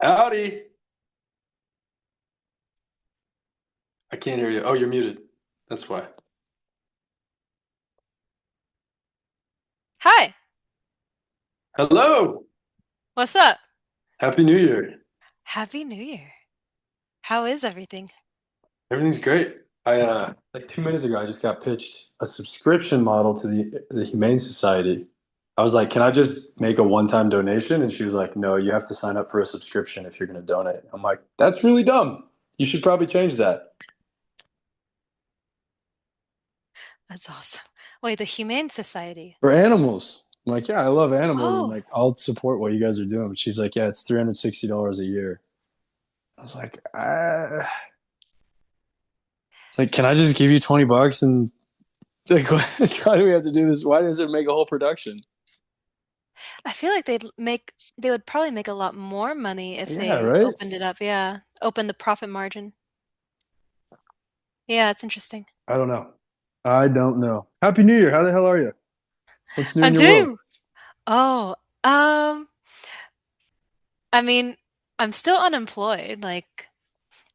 Howdy. I can't hear you. Oh, you're muted. That's why. Hi, Hello. what's up? Happy New Year. Happy New Year. How is everything? Everything's great. I like 2 minutes ago I just got pitched a subscription model to the Humane Society. I was like, "Can I just make a one-time donation?" And she was like, "No, you have to sign up for a subscription if you're going to donate." I'm like, "That's really dumb. You should probably change that." That's awesome. Wait, the Humane Society. For animals. I'm like, "Yeah, I love animals and Oh, like I'll support what you guys are doing." But she's like, "Yeah, it's $360 a year." I was like, It's like, can I just give you 20 bucks and like, why do we have to do this? Why does it make a whole production? I feel like they would probably make a lot more money if Yeah, they right? opened it up. Yeah, open the profit margin. Yeah, it's interesting. I don't know. I don't know. Happy New Year. How the hell are you? What's new in I'm your world? doing. Oh, I mean, I'm still unemployed.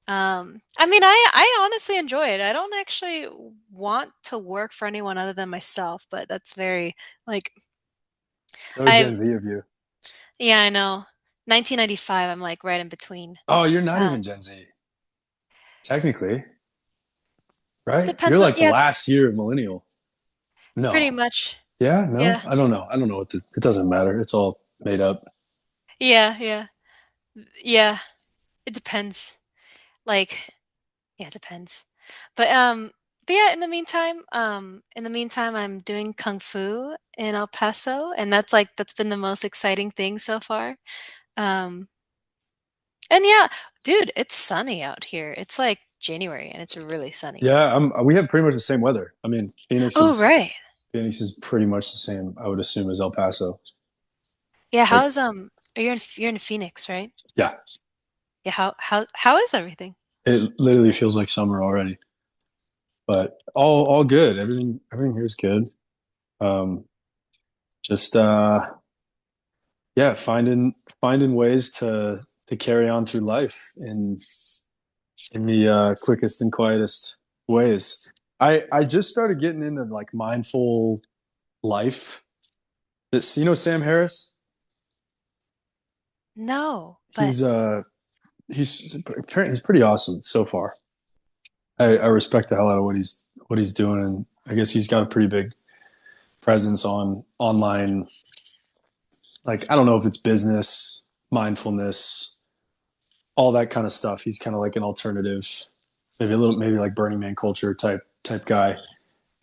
I honestly enjoy it. I don't actually want to work for anyone other than myself, but that's very like So I Gen Z of you. yeah, I know. 1995, I'm like right in between. Oh, you're not Uh, even Gen Z, technically, right? You're depends on, like the yeah, last year of millennial. pretty No. much. Yeah, no? Yeah. I don't know. I don't know it doesn't matter. It's all made up. Yeah, yeah. Yeah, it depends. Like, yeah, it depends. But but yeah, in the meantime I'm doing kung fu in El Paso, and that's been the most exciting thing so far. Um and yeah, dude, it's sunny out here. It's like January and it's really sunny. Yeah, we have pretty much the same weather. I mean, Oh, right. Phoenix is pretty much the same, I would assume, as El Paso. Yeah, Like, you're in Phoenix, right? yeah, Yeah, how is everything? it literally feels like summer already. But all good. Everything here is good. Um, just yeah, finding ways to carry on through life in the quickest and quietest ways. I just started getting into like mindful life. This, Sam Harris. No, but He's apparently he's pretty awesome so far. I respect the hell out of what he's doing, and I guess he's got a pretty big presence on online. Like, I don't know if it's business, mindfulness, all that kind of stuff. He's kind of like an alternative, maybe like Burning Man culture type guy.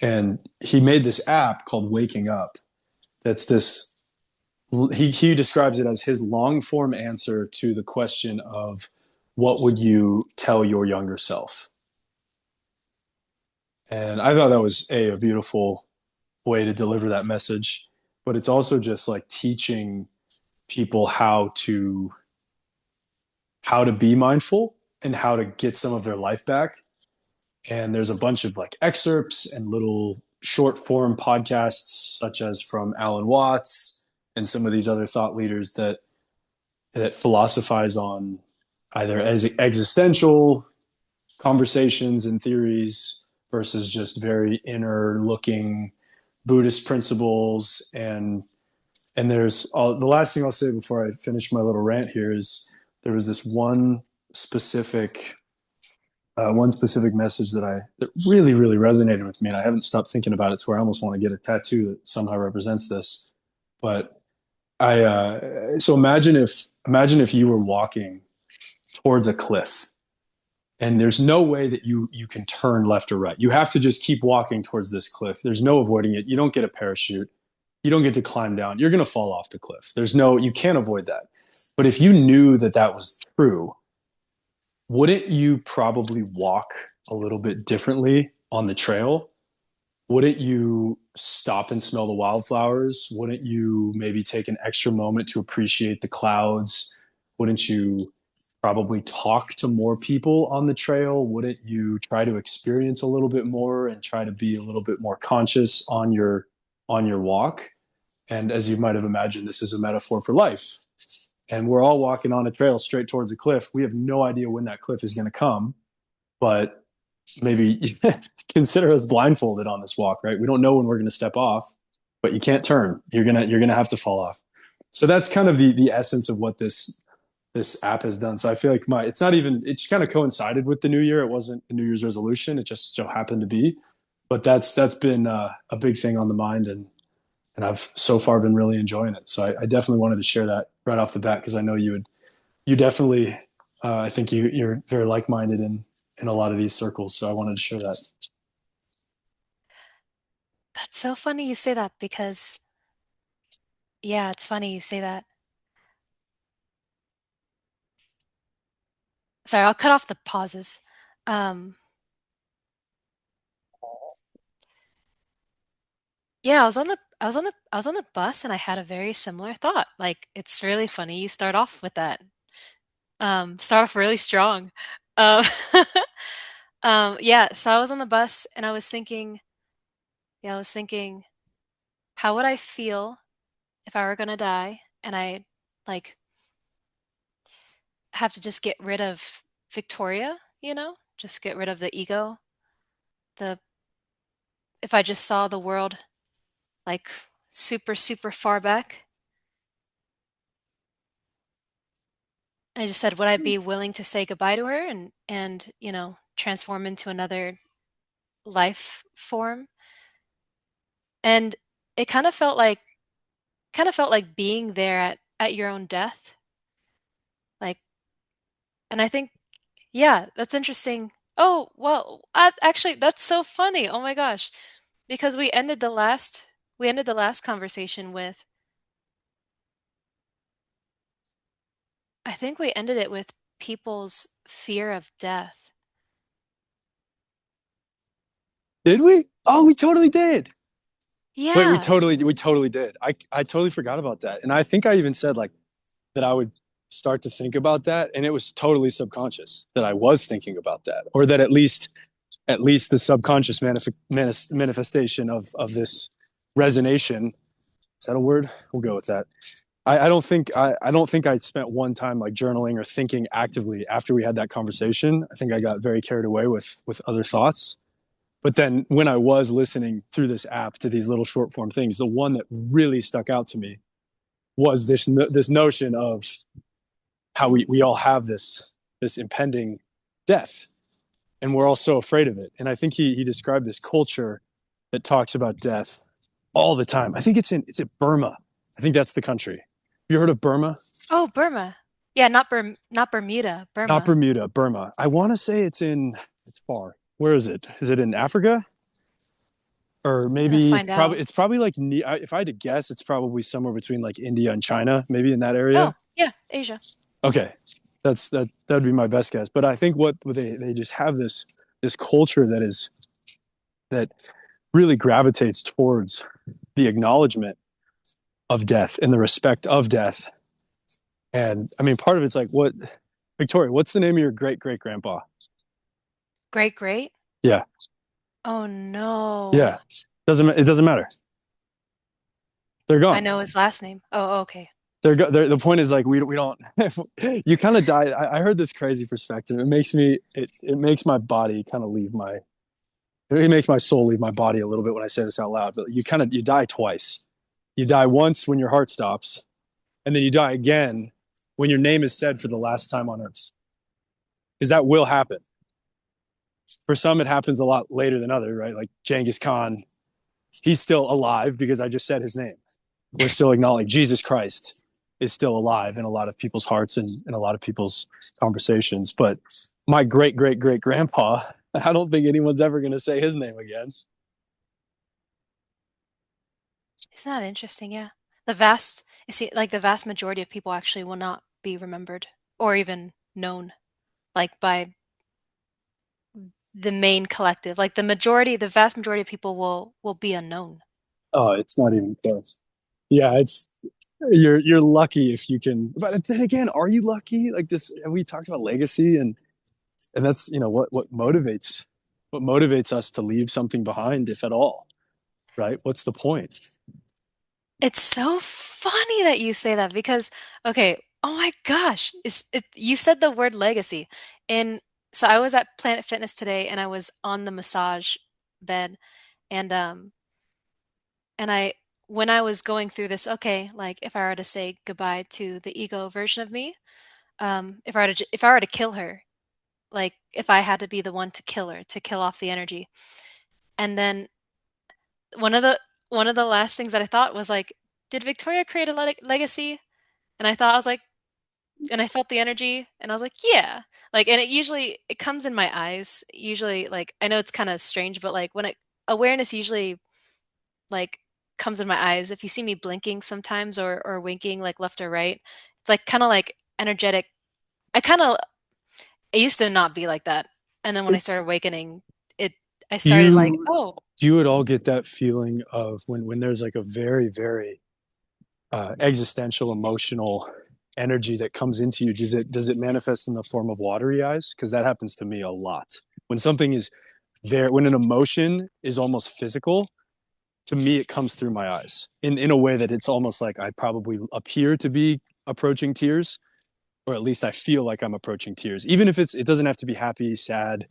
And he made this app called Waking Up. That's this. He describes it as his long form answer to the question of what would you tell your younger self. And I thought that was a beautiful way to deliver that message, but it's also just like teaching people how to be mindful and how to get some of their life back. And there's a bunch of like excerpts and little short form podcasts, such as from Alan Watts and some of these other thought leaders that philosophize on either as existential conversations and theories versus just very inner looking Buddhist principles. And there's the last thing I'll say before I finish my little rant here is there was this specific one specific message that really really resonated with me, and I haven't stopped thinking about it to where I almost want to get a tattoo that somehow represents this. But I so imagine if you were walking towards a cliff and there's no way that you can turn left or right. You have to just keep walking towards this cliff. There's no avoiding it. You don't get a parachute. You don't get to climb down. You're going to fall off the cliff. You can't avoid that. But if you knew that that was true, wouldn't you probably walk a little bit differently on the trail? Wouldn't you stop and smell the wildflowers? Wouldn't you maybe take an extra moment to appreciate the clouds? Wouldn't you probably talk to more people on the trail? Wouldn't you try to experience a little bit more and try to be a little bit more conscious on your walk? And as you might have imagined, this is a metaphor for life. and we're all walking on a trail straight towards a cliff. We have no idea when that cliff is going to come, but maybe consider us blindfolded on this walk, right? We don't know when we're going to step off, but you can't turn. You're gonna have to fall off. So that's kind of the essence of what this app has done. So I feel like my it's not even it's kind of coincided with the new year. It wasn't a New Year's resolution. It just so happened to be. But that's been a big thing on the mind, and I've so far been really enjoying it. So I definitely wanted to share that right off the bat because I know you definitely I think you're very like minded in a lot of these circles. So I wanted to share that. That's so funny you say that because, yeah, it's funny you say that. Sorry, I'll cut off the pauses. Um, yeah, I was on the bus and I had a very similar thought. Like, it's really funny you start off with that. Start off really strong. Um, yeah, so I was on the bus and I was thinking, how would I feel if I were gonna die and I like have to just get rid of Victoria, you know? Just get rid of the ego. The if I just saw the world like super, super far back. And I just said, would I be willing to say goodbye to her and transform into another life form? And it kind of felt like being there at your own death. Like, and I think, yeah, that's interesting. Oh, well, actually, that's so funny. Oh my gosh. Because we ended the last conversation with, I think we ended it with people's fear of death. Did we? Oh, we totally did. Wait, we Yeah. totally did. I totally forgot about that. And I think I even said like that I would start to think about that, and it was totally subconscious that I was thinking about that, or that at least the subconscious manifestation of this resonation. Is that a word? We'll go with that. I don't think I spent one time like journaling or thinking actively after we had that conversation. I think I got very carried away with other thoughts. But then when I was listening through this app to these little short form things, the one that really stuck out to me was this notion of how we all have this impending death, and we're all so afraid of it. And I think he described this culture that talks about death all the time. I think it's in Burma. I think that's the country. Have you heard of Burma? Oh, Burma. Yeah, not Bermuda, Not Burma. Bermuda, Burma. I want to say it's far. Where is it? Is it in Africa? Or Gonna maybe find probably out. it's probably like if I had to guess, it's probably somewhere between like India and China, maybe in that area. Oh, yeah, Asia. Okay, that would be my best guess. But I think what they just have this culture that really gravitates towards the acknowledgement of death and the respect of death. And I mean, part of it's like what Victoria, what's the name of your great great grandpa? Great great. Yeah, Oh no. yeah. Doesn't it doesn't matter. They're I gone. know his last name. Oh, okay. The point is like we don't you kind of die. I heard this crazy perspective. It makes my body kind of leave my it makes my soul leave my body a little bit when I say this out loud. But you die twice. You die once when your heart stops, and then you die again when your name is said for the last time on earth. Because that will happen. For some, it happens a lot later than others, right? Like Genghis Khan, he's still alive because I just said his name. We're still acknowledging Jesus Christ is still alive in a lot of people's hearts and in a lot of people's conversations. But my great great great grandpa, I don't think anyone's ever going to say his name again. Isn't that interesting? Yeah. The vast, like the vast majority of people actually will not be remembered or even known, like by the main collective. Like the vast majority of people will be unknown. Oh, it's not even close. Yeah, it's you're lucky if you can. But then again, are you lucky? Like this, and we talked about legacy, and that's what motivates us to leave something behind, if at all, right? What's the point? It's so funny that you say that because, okay, Oh my gosh. You said the word legacy. And so I was at Planet Fitness today and I was on the massage bed and and I when I was going through this, okay, like if I were to say goodbye to the ego version of me, if I were to kill her, like if I had to be the one to kill her, to kill off the energy. And then one of the one of the last things that I thought was like, did Victoria create a legacy? And I thought I was like, and I felt the energy and I was like, yeah. Like and it comes in my eyes. Usually like I know it's kind of strange, but like when it awareness usually like comes in my eyes. If you see me blinking sometimes or winking like left or right, it's like kind of like energetic. I kind of I used to not be like that. And then when I started awakening, it I Do started like, you oh, do you at all get that feeling of when there's like a very, very existential, emotional energy that comes into you? Does it manifest in the form of watery eyes? Because that happens to me a lot. When something is there, when an emotion is almost physical, to me it comes through my eyes in a way that it's almost like I probably appear to be approaching tears, or at least I feel like I'm approaching tears. Even if it doesn't have to be happy, sad,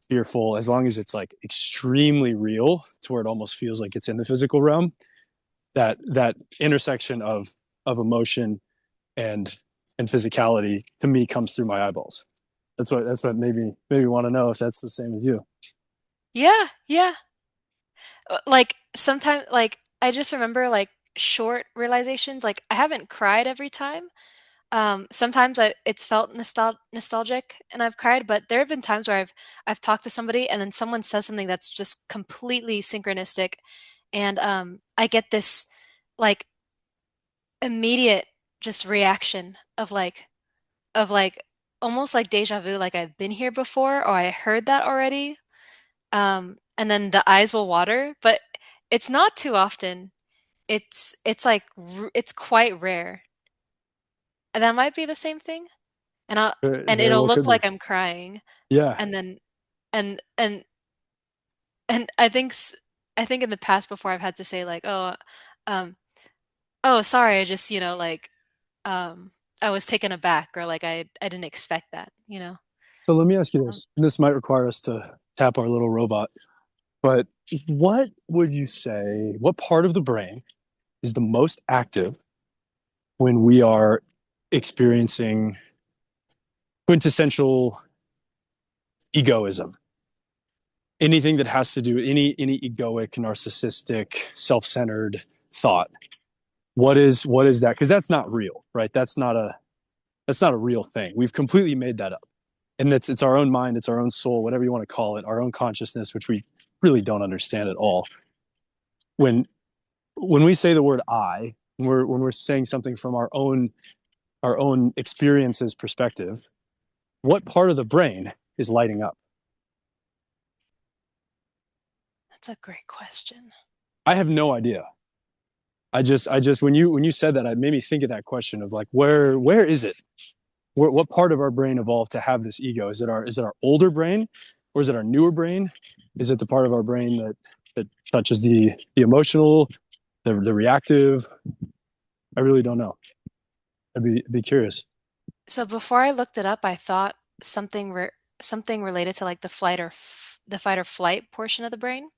fearful, as long as it's like extremely real to where it almost feels like it's in the physical realm. That intersection of emotion and and physicality to me comes through my eyeballs. That's what made me want to know if that's the same as you. yeah, yeah. Like sometimes like I just remember like short realizations. Like I haven't cried every time. Sometimes it's felt nostalgic and I've cried, but there have been times where I've talked to somebody and then someone says something that's just completely synchronistic, and I get this like immediate just reaction of like almost like deja vu, like I've been here before or I heard that already. And then the eyes will water, but it's not too often. It's like it's quite rare. And that might be the same thing. And Very it'll well could look be. like I'm crying, Yeah. and then and and and I think in the past before I've had to say like, um, oh, sorry, I just, like, um, I was taken aback or like I didn't expect that, you know? So let me ask you Um, this. And this might require us to tap our little robot, but what would you say, what part of the brain is the most active when we are experiencing quintessential egoism? Anything that has to do with any egoic, narcissistic, self-centered thought. What is that? Because that's not real, right? That's not a real thing. We've completely made that up. And it's our own mind, it's our own soul, whatever you want to call it, our own consciousness, which we really don't understand at all. When we say the word I, when we're saying something from our own experiences perspective, what part of the brain is lighting up? that's a great question. I have no idea. I just when you said that, it made me think of that question of like where is it? What part of our brain evolved to have this ego? Is it our older brain, or is it our newer brain? Is it the part of our brain that touches the emotional, the reactive? I really don't know. I'd be curious. So before I looked it up, I thought something related to like the fight or flight portion of the brain,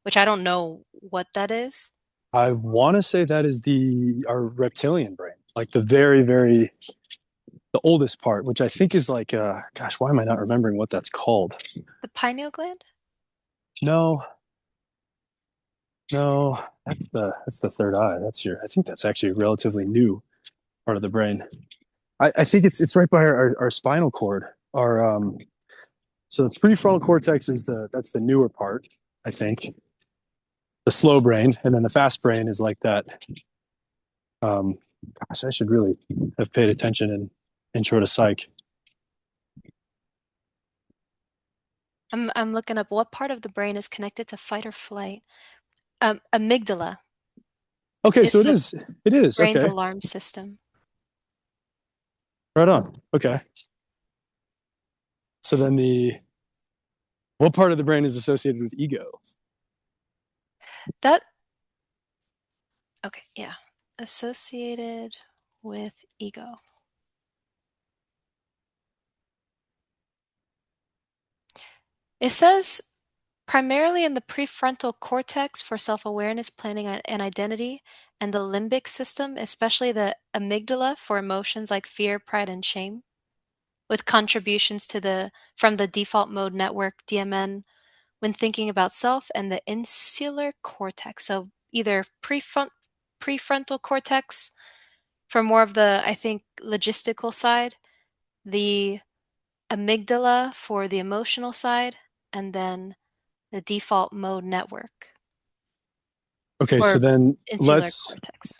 which I don't know what that is. I want to say that is our reptilian brain, like the very, very the oldest part, which I think is like gosh, why am I not remembering what that's called? The pineal gland? No, no, that's the third eye. I think that's actually a relatively new part of the brain. I think it's right by our spinal cord. So the prefrontal cortex that's the newer part, I think. The slow brain, and then the fast brain is like that. Um, Gosh, I should really have paid attention in intro to psych. I'm looking up what part of the brain is connected to fight or flight. Amygdala Okay, is so it the is. It is brain's okay. alarm system. Right on. Okay. So then the what part of the brain is associated with ego? That okay, yeah. Associated with ego. It says primarily in the prefrontal cortex for self-awareness, planning, and identity, and the limbic system, especially the amygdala for emotions like fear, pride, and shame, with contributions to the from the default mode network DMN when thinking about self, and the insular cortex. So either prefrontal cortex for more of the, I think, logistical side, the amygdala for the emotional side, and then the default mode network Okay, so or then insular let's cortex.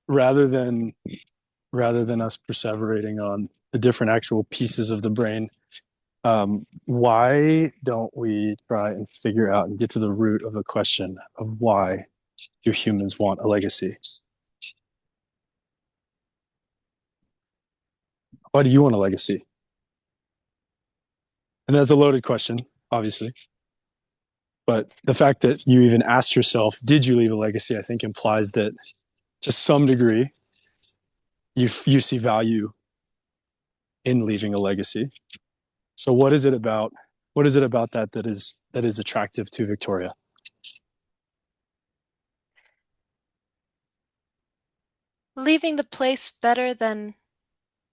rather than us perseverating on the different actual pieces of the brain, why don't we try and figure out and get to the root of the question of why do humans want a legacy? Why do you want a legacy? And that's a loaded question, obviously. But the fact that you even asked yourself, did you leave a legacy, I think implies that to some degree you see value in leaving a legacy. So what is it about that is attractive to Victoria? Leaving the place better than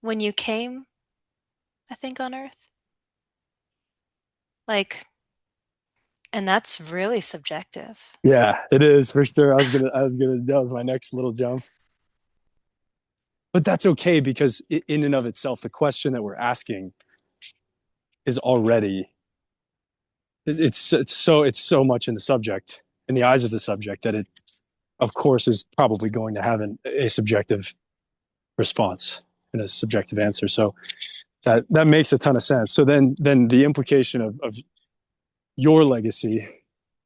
when you came, I think, on Earth. Like, and that's really subjective. Yeah, it is for sure. That was my next little jump. But that's okay because in and of itself, the question that we're asking is already it's so much in the subject, in the eyes of the subject, that it of course is probably going to have a subjective response and a subjective answer. So that makes a ton of sense. So then the implication of your legacy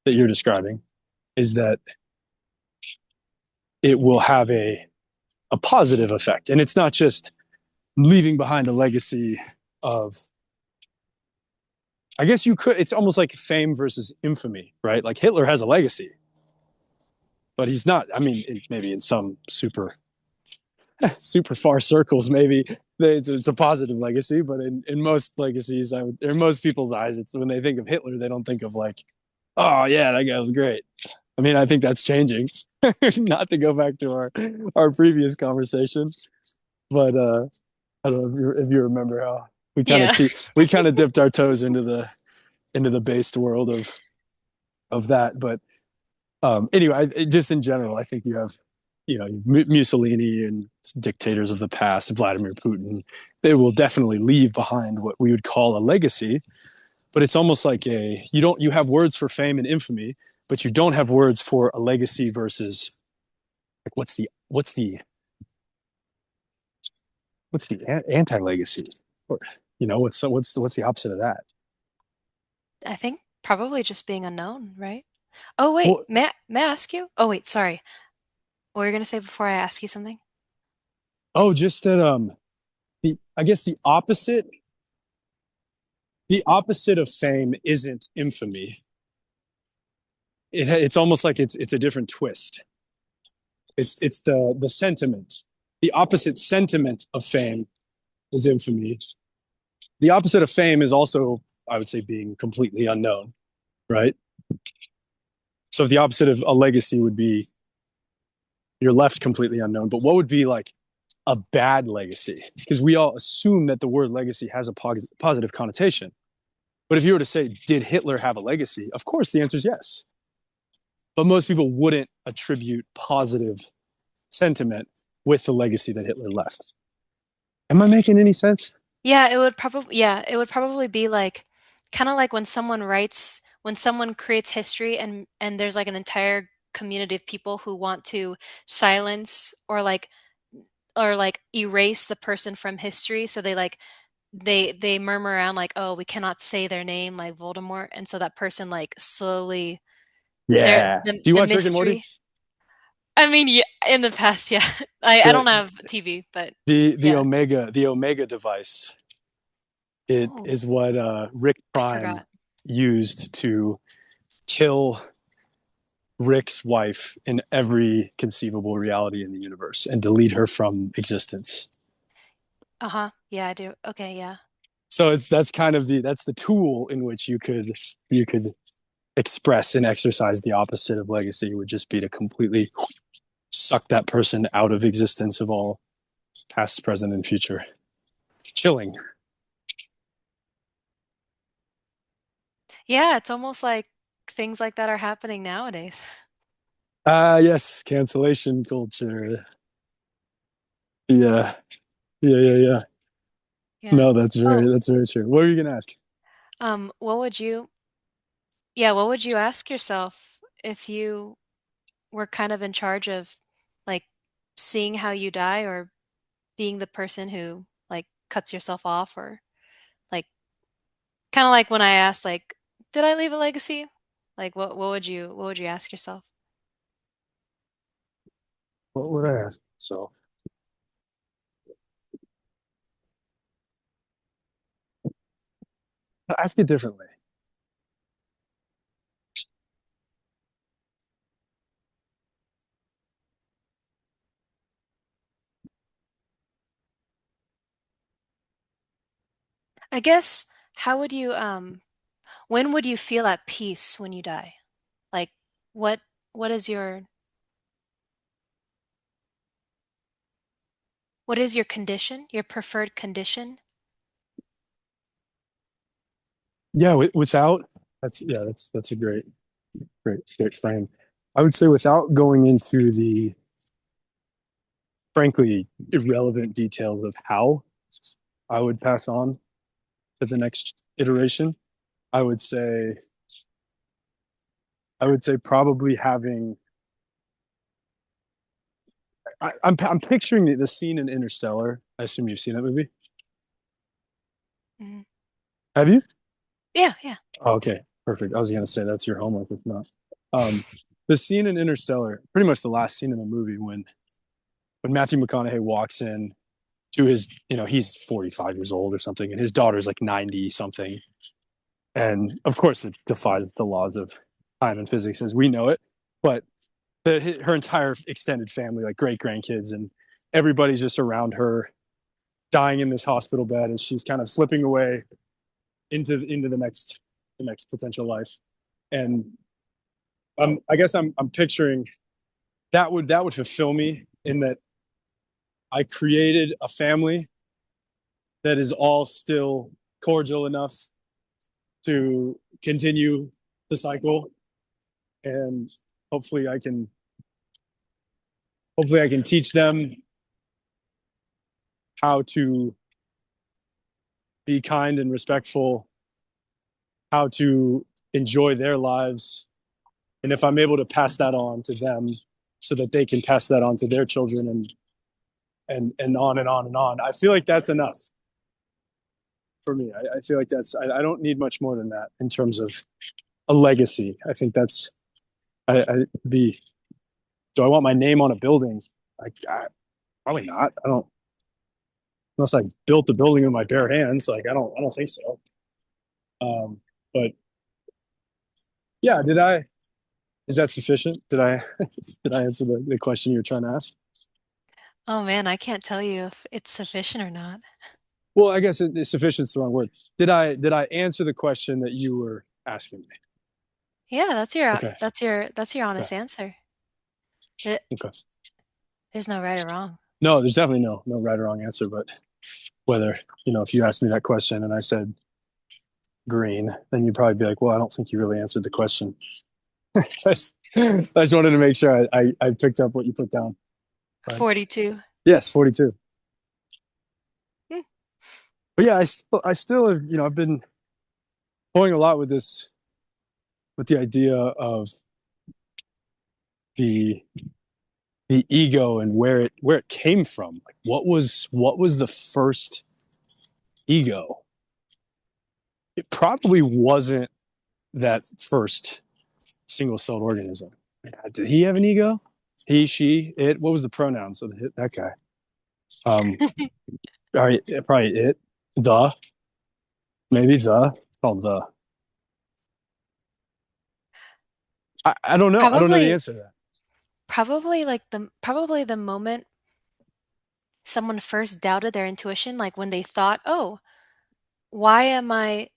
that you're describing is that it will have a positive effect. And it's not just leaving behind a legacy of, I guess you could, it's almost like fame versus infamy, right? Like Hitler has a legacy, but he's not, I mean, maybe in some super far circles, maybe it's a positive legacy, but in most legacies, in most people's eyes, it's when they think of Hitler, they don't think of like, oh yeah, that guy was great. I mean, I think that's changing. Not to go back to our previous conversation, but I don't know if you remember how Yeah. we kind of dipped our toes into the based world of that. But anyway, just in general, I think you have Mussolini and dictators of the past, Vladimir Putin. They will definitely leave behind what we would call a legacy, but it's almost like you have words for fame and infamy, but you don't have words for a legacy versus like what's the anti legacy, or what's the opposite of that? I think probably just being unknown, right? Oh, wait. Well, May I ask you? Oh, wait, sorry. What were you going to say before I ask you something? oh, just that I guess the opposite of fame isn't infamy. It's almost like it's a different twist. It's the sentiment. The opposite sentiment of fame is infamy. The opposite of fame is also, I would say, being completely unknown, right? So the opposite of a legacy would be you're left completely unknown. But what would be like a bad legacy? Because we all assume that the word legacy has a positive connotation. But if you were to say, did Hitler have a legacy? Of course, the answer is yes. But most people wouldn't attribute positive sentiment with the legacy that Hitler left. Am I making any sense? Yeah, it would probably be like kind of like when someone creates history and there's like an entire community of people who want to silence or like erase the person from history, so they murmur around like, "Oh, we cannot say their name," like Voldemort, and so that person like slowly Yeah. Do you the watch Rick and Morty? mystery. I mean, yeah, in the past, yeah. I don't The have TV, but the yeah. Omega device. It Oh, is what Rick I Prime forgot. used to kill Rick's wife in every conceivable reality in the universe and delete her from existence. Uh-huh. Yeah, I do. Okay, yeah. So it's that's the tool in which you could express and exercise the opposite of legacy would just be to completely suck that person out of existence of all past, present, and future. Chilling. Yeah, it's almost like things like that are happening nowadays. Ah, yes, cancellation culture. Yeah, yeah. Yeah. No, Oh, that's very true. What are you gonna ask? what would you, yeah, what would you ask yourself if you were kind of in charge of like seeing how you die or being the person who like cuts yourself off or like kind of like when I asked like, did I leave a legacy? Like what would you ask yourself? What would I ask? So ask it differently. I guess how would you when would you feel at peace when you die? Like what what is your what is your condition? Your preferred condition? Yeah, without that's a great frame. I would say without going into the frankly irrelevant details of how I would pass on to the next iteration, I would say I would say probably having I'm picturing the scene in Interstellar. I assume you've seen that movie. Mhm. Have you? Yeah, yeah. Oh, okay, perfect. I was gonna say that's your homework, if not. Um, the scene in Interstellar, pretty much the last scene in the movie when Matthew McConaughey walks in to his, he's 45 years old or something, and his daughter's like 90 something, and of course it defies the laws of time and physics as we know it, but her entire extended family, like great grandkids, and everybody's just around her, dying in this hospital bed, and she's kind of slipping away into the next potential life, and I guess I'm picturing that would fulfill me in that I created a family that is all still cordial enough to continue the cycle, and hopefully I can hopefully I can teach them how to be kind and respectful, how to enjoy their lives, and if I'm able to pass that on to them so that they can pass that on to their children, and on and on and on, I feel like that's enough for me. I feel like I don't need much more than that in terms of a legacy. I think that's I be do I want my name on a building? Like probably not. I don't, unless I built the building with my bare hands. Like I don't think so. But yeah, did I? Is that sufficient? Did I? Did I answer the question you were trying to ask? Oh man, I can't tell you if it's sufficient or not. Well, I guess sufficient is the wrong word. Did I answer the question that you were asking me? Yeah, Okay. that's your Okay. honest answer. There, Okay. there's no right or wrong. No, there's definitely no right or wrong answer, but whether, if you asked me that question and I said green, then you'd probably be like, well, I don't think you really answered the question. I just wanted to make sure I picked up what you put down. But 42. yes, 42. Hmm. But yeah, I still have, I've been toying a lot with with the idea of the the ego and where it came from. Like what was the first ego? It probably wasn't that first single celled organism. Did he have an ego? He, she, it. What was the pronouns of that guy? Um, probably it. The maybe the. It's called the. I don't know. I don't know the Probably answer to that. probably the moment someone first doubted their intuition, like when they thought, "Oh, why am I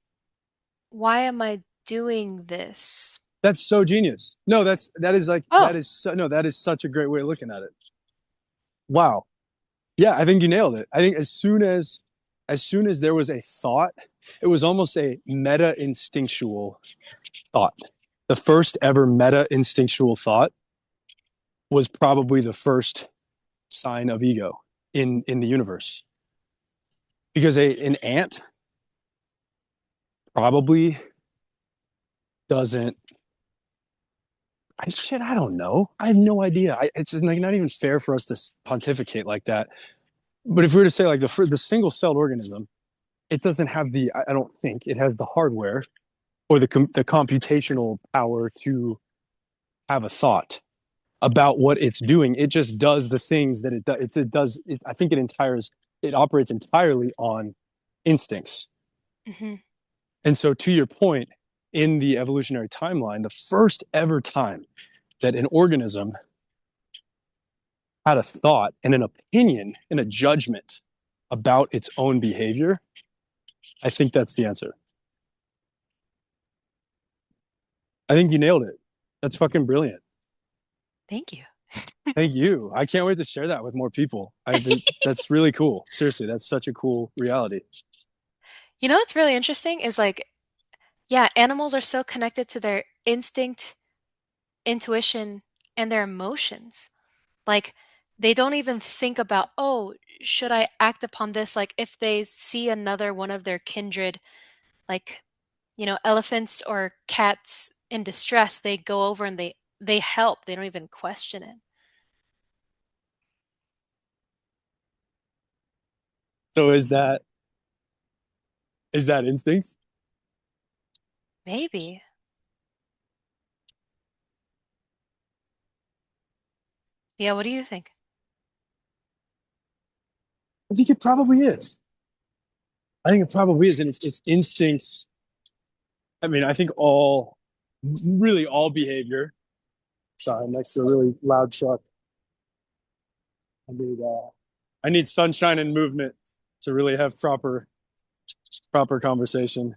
doing this? That's so genius. No, that Oh, is so, no, that is such a great way of looking at it. Wow. Yeah, I think you nailed it. I think as soon as there was a thought, it was almost a meta instinctual thought. The first ever meta instinctual thought was probably the first sign of ego in the universe. Because an ant probably doesn't I don't know. I have no idea. It's like not even fair for us to pontificate like that. But if we were to say like the single celled organism, it doesn't have I don't think it has the hardware or the computational power to have a thought about what it's doing. It just does the things that it does. I think it operates entirely on instincts. hmm And so, to your point, in the evolutionary timeline, the first ever time that an organism had a thought and an opinion and a judgment about its own behavior, I think that's the answer. I think you nailed it. That's fucking brilliant. thank you. Thank you. I can't wait to share that with more people. That's really cool. Seriously, that's such a cool reality. You know what's really interesting is like, yeah, animals are so connected to their instinct, intuition, and their emotions. Like, they don't even think about, oh, should I act upon this? Like, if they see another one of their kindred, like, elephants or cats in distress, they go over and they help. They don't even question it. So is that instincts? Maybe. Yeah, what do you think? I think it probably is. I think it probably is, and it's instincts. I mean, I think really all behavior. Sorry, I'm next to a really loud truck. I need uh, I need sunshine and movement to really have proper conversation.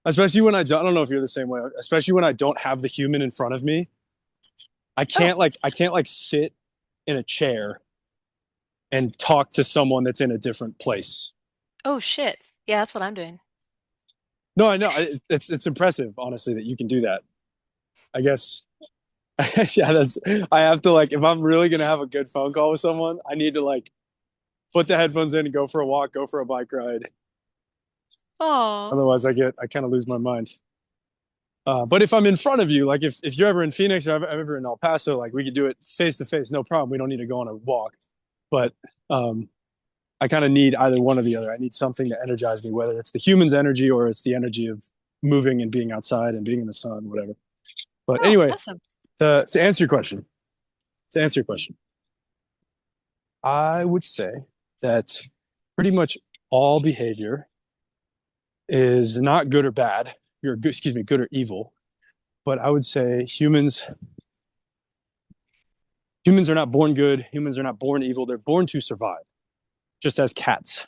Especially when I don't know if you're the same way. Especially when I don't have the human in front of me, Oh, I can't like sit in a chair and talk to someone that's in a different place. oh shit. Yeah, that's what I'm doing. No, I know it's impressive, honestly, that you can do that. I guess yeah, that's I have to like if I'm really gonna have a good phone call with someone, I need to like put the headphones in and go for a walk, go for a bike ride. Oh. Otherwise, I kind of lose my mind. But if I'm in front of you, like if you're ever in Phoenix or I'm ever in El Paso, like we could do it face to face, no problem. We don't need to go on a walk. But um, I kind of need either one or the other. I need something to energize me, whether it's the human's energy or it's the energy of moving and being outside and being in the sun, whatever. But Oh, anyway, awesome. to answer your question, I would say that pretty much all behavior is not good or bad. You're good, excuse me, good or evil. But I would say humans are not born good. Humans are not born evil. They're born to survive, just as cats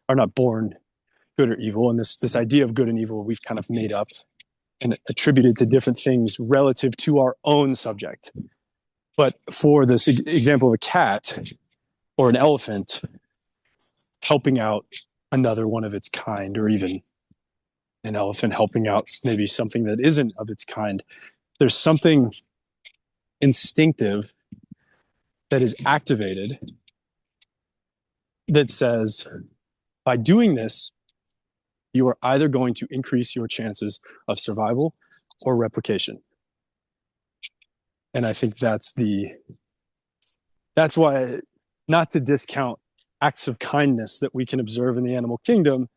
are not born good or evil. And this idea of good and evil we've kind of made up and attributed to different things relative to our own subject. But for this example of a cat or an elephant helping out another one of its kind, or even an elephant helping out maybe something that isn't of its kind, there's something instinctive that is activated that says, by doing this, you are either going to increase your chances of survival or replication. And I think that's why, not to discount acts of kindness that we can observe in the animal kingdom,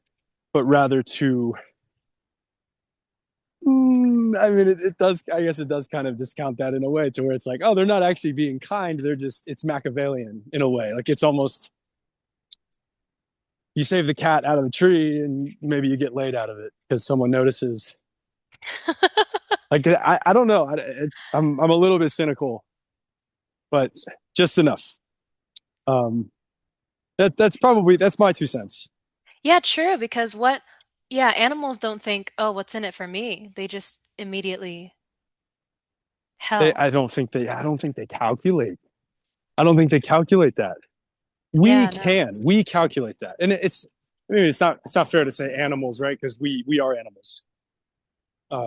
but rather to I mean, it does. I guess it does kind of discount that in a way, to where it's like, oh, they're not actually being kind. It's Machiavellian in a way. Like it's almost you save the cat out of the tree, and maybe you get laid out of it because someone notices. Like I don't know. I'm a little bit cynical, but just enough. Um, that's my 2 cents. Yeah, true, because Yeah, animals don't think, "Oh, what's in it for me?" They just immediately They, hell. I don't think they calculate. I don't think they calculate that. Yeah, no. We calculate that, and I mean, it's not fair to say animals, right? Because we are animals.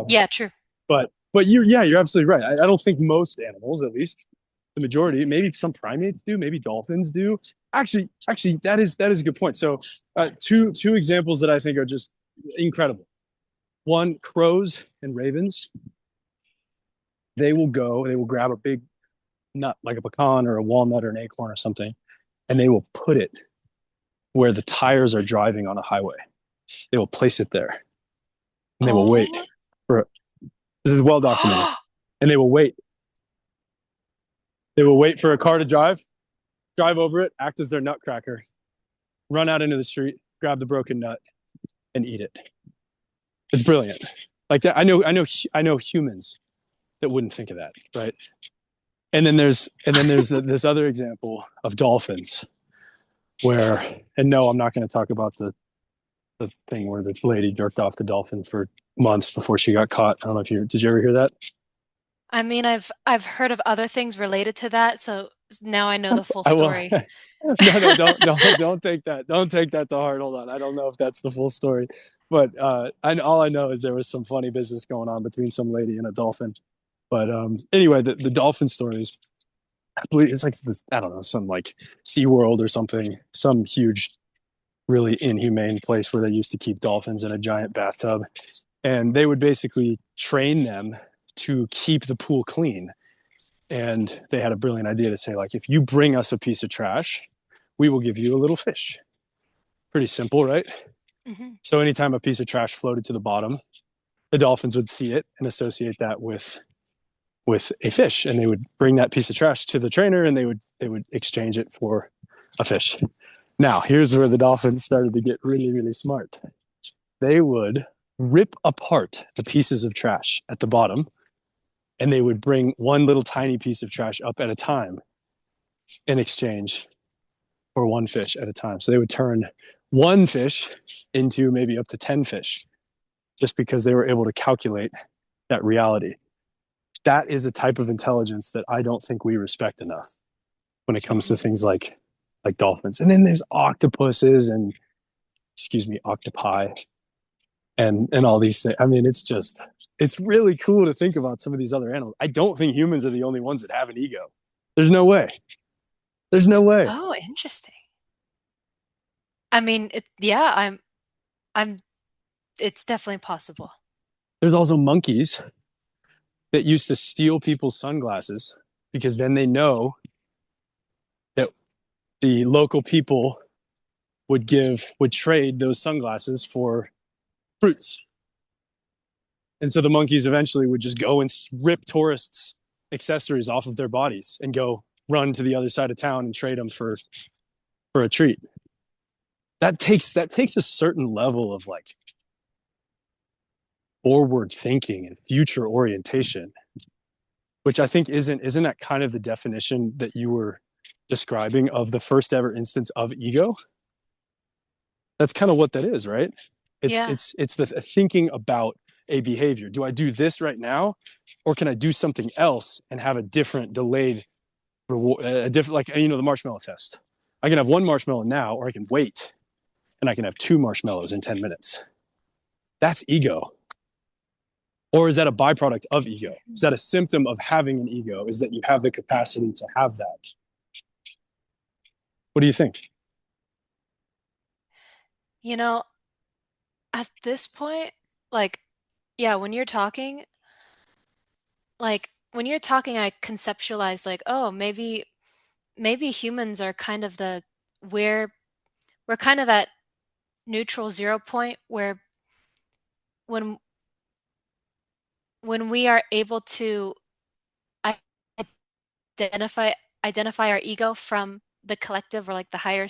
Yeah, true. But yeah, you're absolutely right. I don't think most animals, at least the majority, maybe some primates do, maybe dolphins do. Actually, that is a good point. So, two examples that I think are just incredible. One, crows and ravens. They will grab a big nut like a pecan or a walnut or an acorn or something, and they will put it where the tires are driving on a highway. They will place it there, and they will wait Oh. for. This is well documented, and they will wait. They will wait for a car to drive over it, act as their nutcracker, run out into the street, grab the broken nut, and eat it. It's brilliant. Like that, I know humans that wouldn't think of that, right? And then there's this other example of dolphins where, and no, I'm not going to talk about the thing where the lady jerked off the dolphin for months before she got caught. I don't know if you did you ever hear that? I mean, I've heard of other things related to that, so now I know the full I will. story. No, don't take that to heart. Hold on, I don't know if that's the full story, but all I know is there was some funny business going on between some lady and a dolphin. But anyway, the dolphin story is, I believe it's like this, I don't know, some like SeaWorld or something, some huge, really inhumane place where they used to keep dolphins in a giant bathtub, and they would basically train them to keep the pool clean. And they had a brilliant idea to say, like, if you bring us a piece of trash, we will give you a little fish. Pretty simple, right? Hmm. So anytime a piece of trash floated to the bottom, the dolphins would see it and associate that with a fish, and they would bring that piece of trash to the trainer, and they would exchange it for a fish. Now, here's where the dolphins started to get really, really smart. They would rip apart the pieces of trash at the bottom, and they would bring one little tiny piece of trash up at a time in exchange for one fish at a time. So they would turn one fish into maybe up to 10 fish just because they were able to calculate that reality. That is a type of intelligence that I don't think we respect enough when it comes to Hmm. things like dolphins. And then there's octopuses and, excuse me, octopi and all these things. I mean, it's really cool to think about some of these other animals. I don't think humans are the only ones that have an ego. There's no way. There's no way. Oh, interesting. I mean, yeah, I'm, it's definitely possible. There's also monkeys that used to steal people's sunglasses because then they know that the local people would trade those sunglasses for fruits. And so the monkeys eventually would just go and rip tourists' accessories off of their bodies and go run to the other side of town and trade them for a treat. That takes a certain level of like forward thinking and future orientation, which I think isn't that kind of the definition that you were describing of the first ever instance of ego? That's kind of what that is, right? Yeah. It's the thinking about a behavior. Do I do this right now, or can I do something else and have a different delayed reward? A different, like, you know, the marshmallow test. I can have one marshmallow now, or I can wait and I can have two marshmallows in 10 minutes. That's ego. Or is that a byproduct of ego? Is that a symptom of having an ego? Is that you have the capacity to have that? What do you think? You know, at this point, like, yeah, when you're talking, I conceptualize like, oh, maybe humans are kind of we're we're kind of that neutral zero point where when when we are able to i- identify identify our ego from the collective or like the higher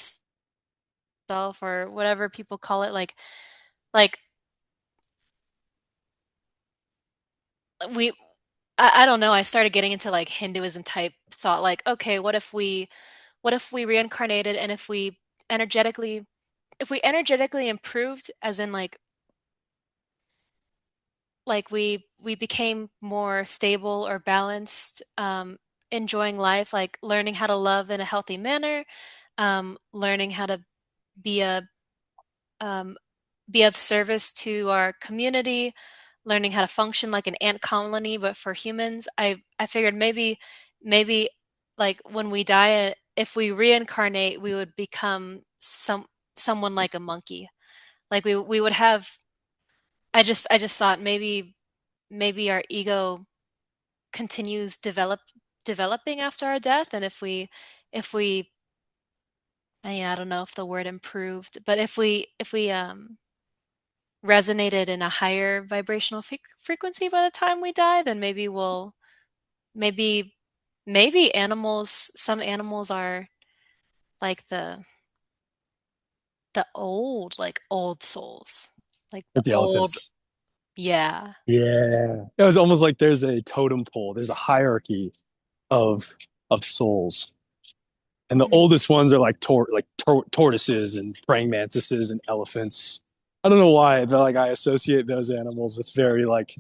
self or whatever people call it, like we I don't know, I started getting into like Hinduism type thought, like, okay, what if we reincarnated and energetically if we energetically improved, as in like like we became more stable or balanced, enjoying life, like learning how to love in a healthy manner, learning how to be a um, be of service to our community, learning how to function like an ant colony, but for humans. I figured maybe like when we die, if we reincarnate, we would become someone like a monkey. Like we would have. I just thought maybe our ego continues developing after our death, and if we I don't know if the word improved, but if we resonated in a higher vibrational frequency by the time we die, then maybe maybe some animals are like the old souls, like the Like the old, elephants. yeah. Yeah. It was almost like there's a totem pole. There's a hierarchy of souls. And the Mhm. oldest ones are like tortoises and praying mantises and elephants. I don't know why, but like I associate those animals with very like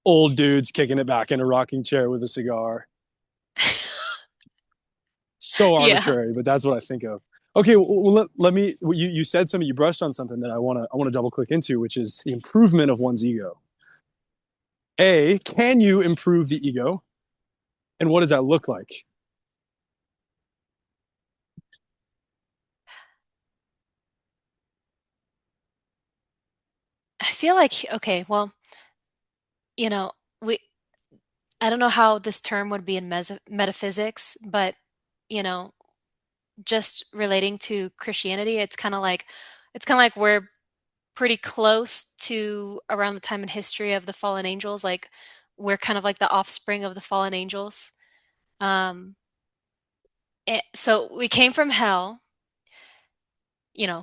old dudes kicking it back in a rocking chair with a cigar. So Yeah. arbitrary, but that's what I think of. Okay, well, let me. You said something. You brushed on something that I want to double click into, which is the improvement of one's ego. A, can you improve the ego, and what does that look like? I feel like, okay, well, you know, we I don't know how this term would be in metaphysics, but you know, just relating to Christianity, it's kind of like we're pretty close to around the time in history of the fallen angels. Like we're kind of like the offspring of the fallen angels. Um, so we came from hell,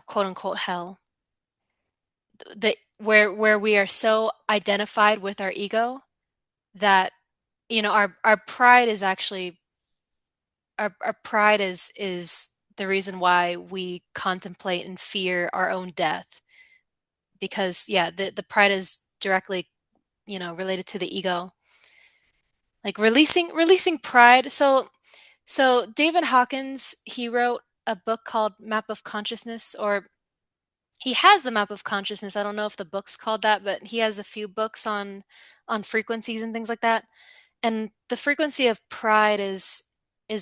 quote unquote hell, where we are so identified with our ego that our pride is actually our pride is the reason why we contemplate and fear our own death, because yeah, the pride is directly related to the ego, like releasing pride. So David Hawkins, he wrote a book called Map of Consciousness, or he has the Map of Consciousness. I don't know if the book's called that, but he has a few books on frequencies and things like that. And the frequency of pride is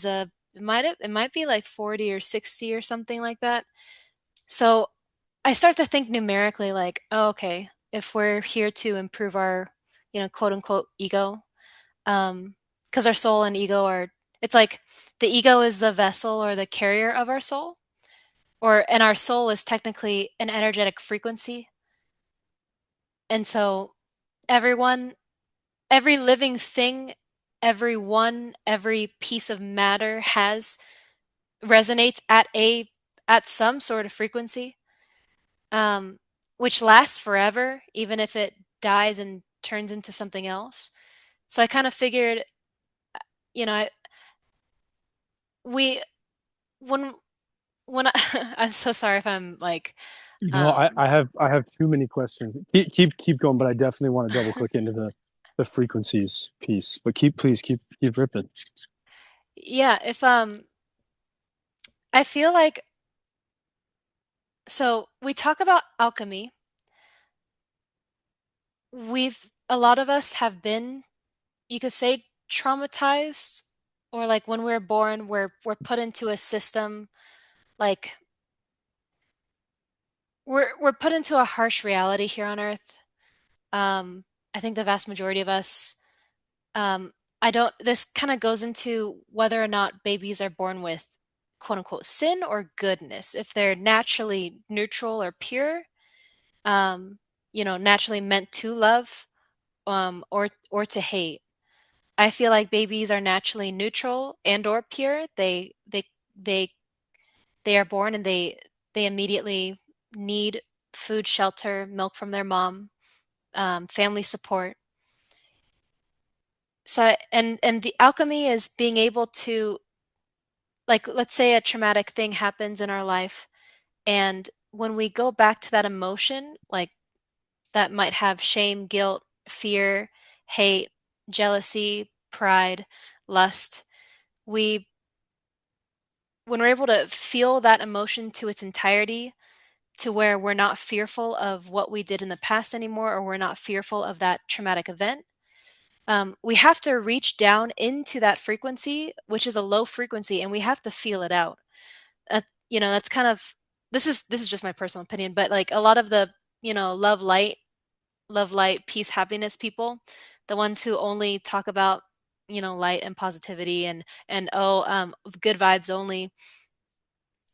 a it might be like 40 or 60 or something like that. So I start to think numerically like, oh, okay, if we're here to improve our, quote unquote ego, because our soul and ego are, it's like the ego is the vessel or the carrier of our soul, and our soul is technically an energetic frequency. And so everyone, every living thing, every piece of matter resonates at some sort of frequency, um, which lasts forever, even if it dies and turns into something else. So I kind of figured, you know, we when I'm so sorry if I'm like, You know, um, I have too many questions. Keep going, but I definitely want to double click into the frequencies piece. But please keep ripping. yeah, if I feel like, so we talk about alchemy. A lot of us have been, you could say, traumatized, or like when we're born, we're put into a system, like we're put into a harsh reality here on Earth. Um, I think the vast majority of us, I don't, this kind of goes into whether or not babies are born with quote unquote sin or goodness. If they're naturally neutral or pure, um, naturally meant to love, or to hate. I feel like babies are naturally neutral and or pure. They they are born and they immediately need food, shelter, milk from their mom, family support. So and the alchemy is being able to, like, let's say a traumatic thing happens in our life, and when we go back to that emotion, like that might have shame, guilt, fear, hate, jealousy, pride, lust, we when we're able to feel that emotion to its entirety, to where we're not fearful of what we did in the past anymore, or we're not fearful of that traumatic event, we have to reach down into that frequency, which is a low frequency, and we have to feel it out. That's kind of this is just my personal opinion, but like a lot of the love light, peace, happiness people, the ones who only talk about light and positivity and good vibes only.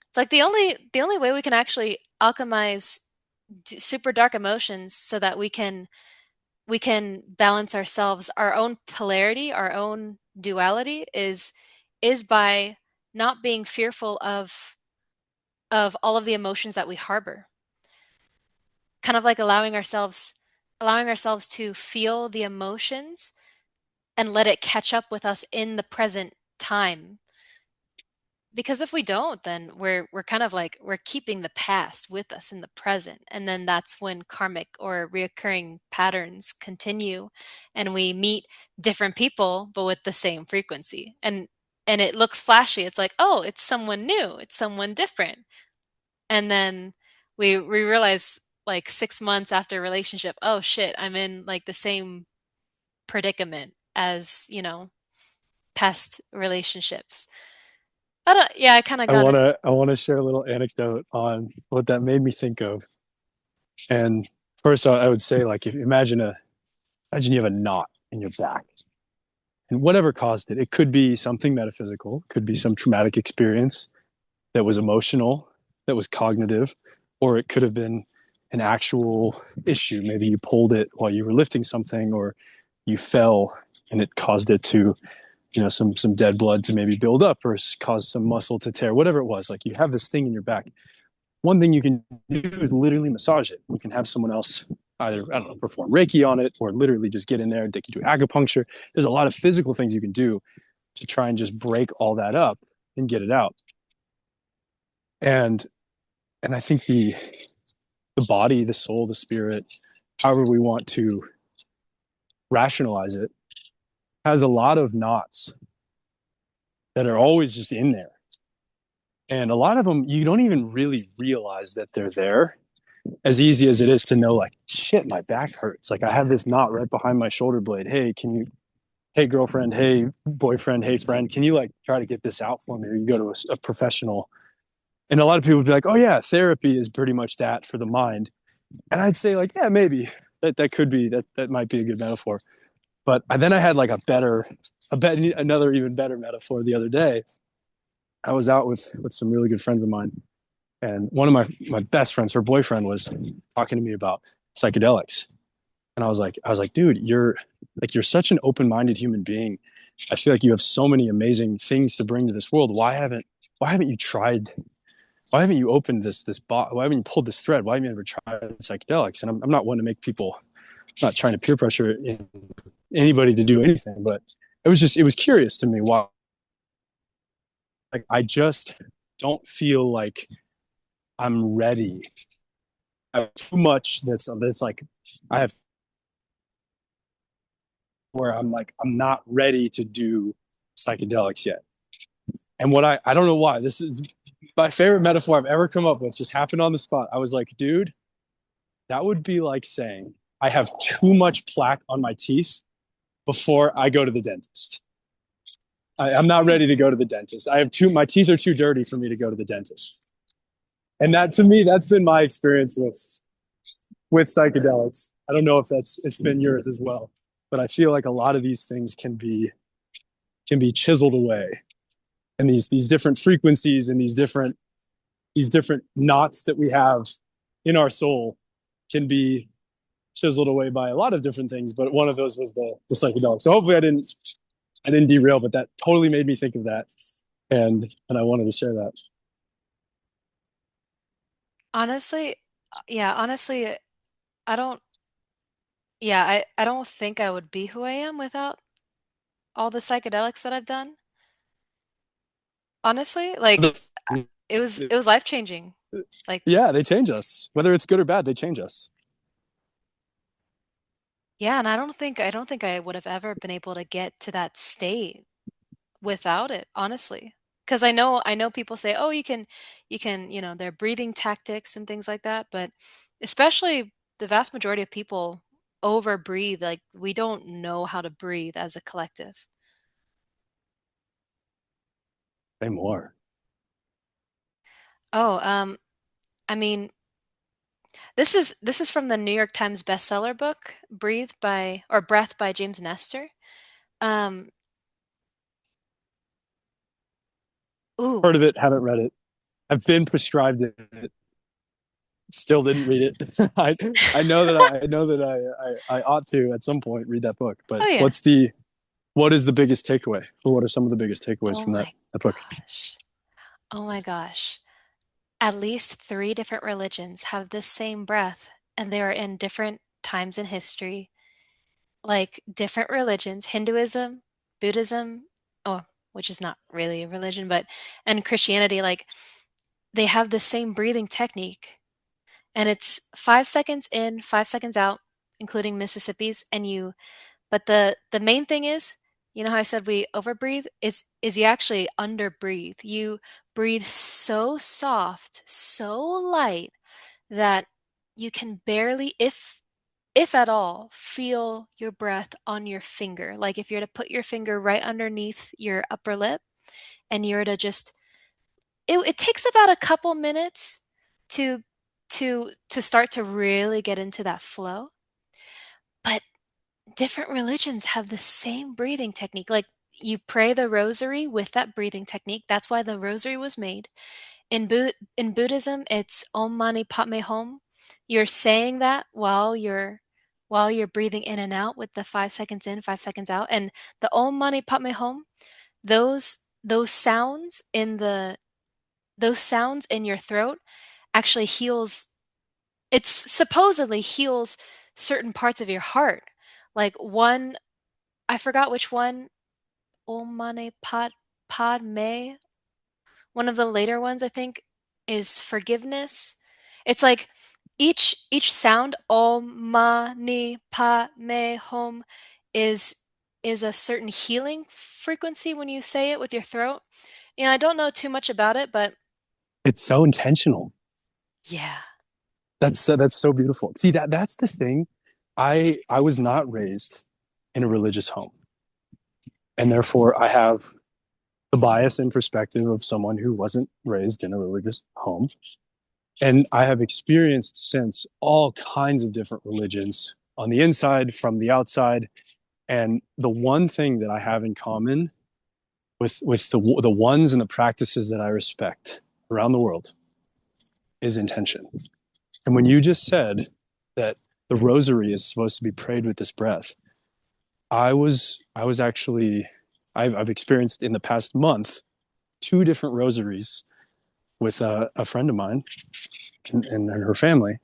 It's like the only way we can actually alchemize super dark emotions so that we can balance ourselves, our own polarity, our own duality is by not being fearful of all of the emotions that we harbor. Kind of like allowing ourselves to feel the emotions and let it catch up with us in the present time. Because if we don't, then we're kind of like we're keeping the past with us in the present, and then that's when karmic or reoccurring patterns continue, and we meet different people but with the same frequency. And it looks flashy. It's like, oh, it's someone new, it's someone different. And then we realize like 6 months after a relationship, oh shit, I'm in like the same predicament as, past relationships. Yeah, I kind of got it. I wanna share a little anecdote on what that made me think of. And first, I would say, like, if imagine you have a knot in your back, and whatever caused it, it could be something metaphysical, could be some traumatic experience that was emotional, that was cognitive, or it could have been an actual issue. Maybe you pulled it while you were lifting something, or you fell and it caused it to, some dead blood to maybe build up, or cause some muscle to tear, whatever it was. Like, you have this thing in your back. One thing you can do is literally massage it. You can have someone else either, I don't know, perform Reiki on it, or literally just get in there and take you to acupuncture. There's a lot of physical things you can do to try and just break all that up and get it out. And I think the body, the soul, the spirit, however we want to rationalize it, has a lot of knots that are always just in there. And a lot of them, you don't even really realize that they're there. As easy as it is to know, like, shit, my back hurts. Like, I have this knot right behind my shoulder blade. Hey, girlfriend, hey, boyfriend, hey, friend, can you like try to get this out for me? Or you go to a professional. And a lot of people would be like, oh, yeah, therapy is pretty much that for the mind. And I'd say, like, yeah, maybe that could be that might be a good metaphor. But then I had like another even better metaphor the other day. I was out with some really good friends of mine, and one of my best friends, her boyfriend, was talking to me about psychedelics. And I was like, dude, you're such an open-minded human being. I feel like you have so many amazing things to bring to this world. Why haven't you tried? Why haven't you opened this box? Why haven't you pulled this thread? Why haven't you ever tried psychedelics? And I'm not one to make people, I'm not trying to peer pressure anybody to do anything, but it was curious to me why, like, I just don't feel like I'm ready. I have too much that's like, I have, where I'm like, I'm not ready to do psychedelics yet. And I don't know why, this is my favorite metaphor I've ever come up with, just happened on the spot. I was like, dude, that would be like saying I have too much plaque on my teeth before I go to the dentist. I'm not ready to go to the dentist. My teeth are too dirty for me to go to the dentist. And that, to me, that's been my experience with psychedelics. I don't know if it's been yours as well, but I feel like a lot of these things can be chiseled away, and these different frequencies and these different knots that we have in our soul can be chiseled away by a lot of different things. But one of those was the psychedelic. So hopefully I didn't derail, but that totally made me think of that, and I wanted to share that. Honestly, yeah, honestly, I don't, yeah, I don't think I would be who I am without all the psychedelics that I've done. Honestly, like it was life-changing. Like Yeah, they change us. Whether it's good or bad, they change us. Yeah, and I don't think I would have ever been able to get to that state without it, honestly. Because I know people say, "Oh, you can, their breathing tactics and things like that," but especially the vast majority of people over breathe. Like we don't know how to breathe as a collective. Say more. Oh, I mean, this is from the New York Times bestseller book, Breath by James Nestor. Um, ooh, Heard of it, haven't read it. I've been prescribed it, still didn't read it. I know that I ought to at some point read that book. But oh yeah. what is the biggest takeaway? Or what are some of the biggest takeaways Oh from my that book? gosh. Oh my gosh. At least three different religions have this same breath, and they are in different times in history. Like different religions, Hinduism, Buddhism, oh, which is not really a religion, and Christianity, like they have the same breathing technique. And it's 5 seconds in, 5 seconds out, including Mississippi's, but the main thing is, you know how I said we overbreathe? Is you actually underbreathe. You breathe so soft, so light that you can barely, if at all, feel your breath on your finger. Like if you're to put your finger right underneath your upper lip and you're to just it takes about a couple minutes to to start to really get into that flow. But different religions have the same breathing technique. Like you pray the rosary with that breathing technique. That's why the rosary was made. In Buddhism, it's Om Mani Padme Hum. You're saying that while you're breathing in and out with the 5 seconds in, 5 seconds out. And the Om Mani Padme Hum, those sounds in the those sounds in your throat actually heals. It's supposedly heals certain parts of your heart. Like one, I forgot which one. Om Mani Padme. One of the later ones, I think, is forgiveness. It's like each sound, Om Mani Padme Hum, is is a certain healing frequency when you say it with your throat. I don't know too much about it, but It's so intentional. yeah. That's so beautiful. See, that's the thing. I was not raised in a religious home, and therefore I have the bias and perspective of someone who wasn't raised in a religious home. And I have experienced since all kinds of different religions on the inside, from the outside. And the one thing that I have in common with the ones and the practices that I respect around the world is intention. And when you just said that the rosary is supposed to be prayed with this breath, I was actually I've experienced in the past month two different rosaries with a friend of mine and her family,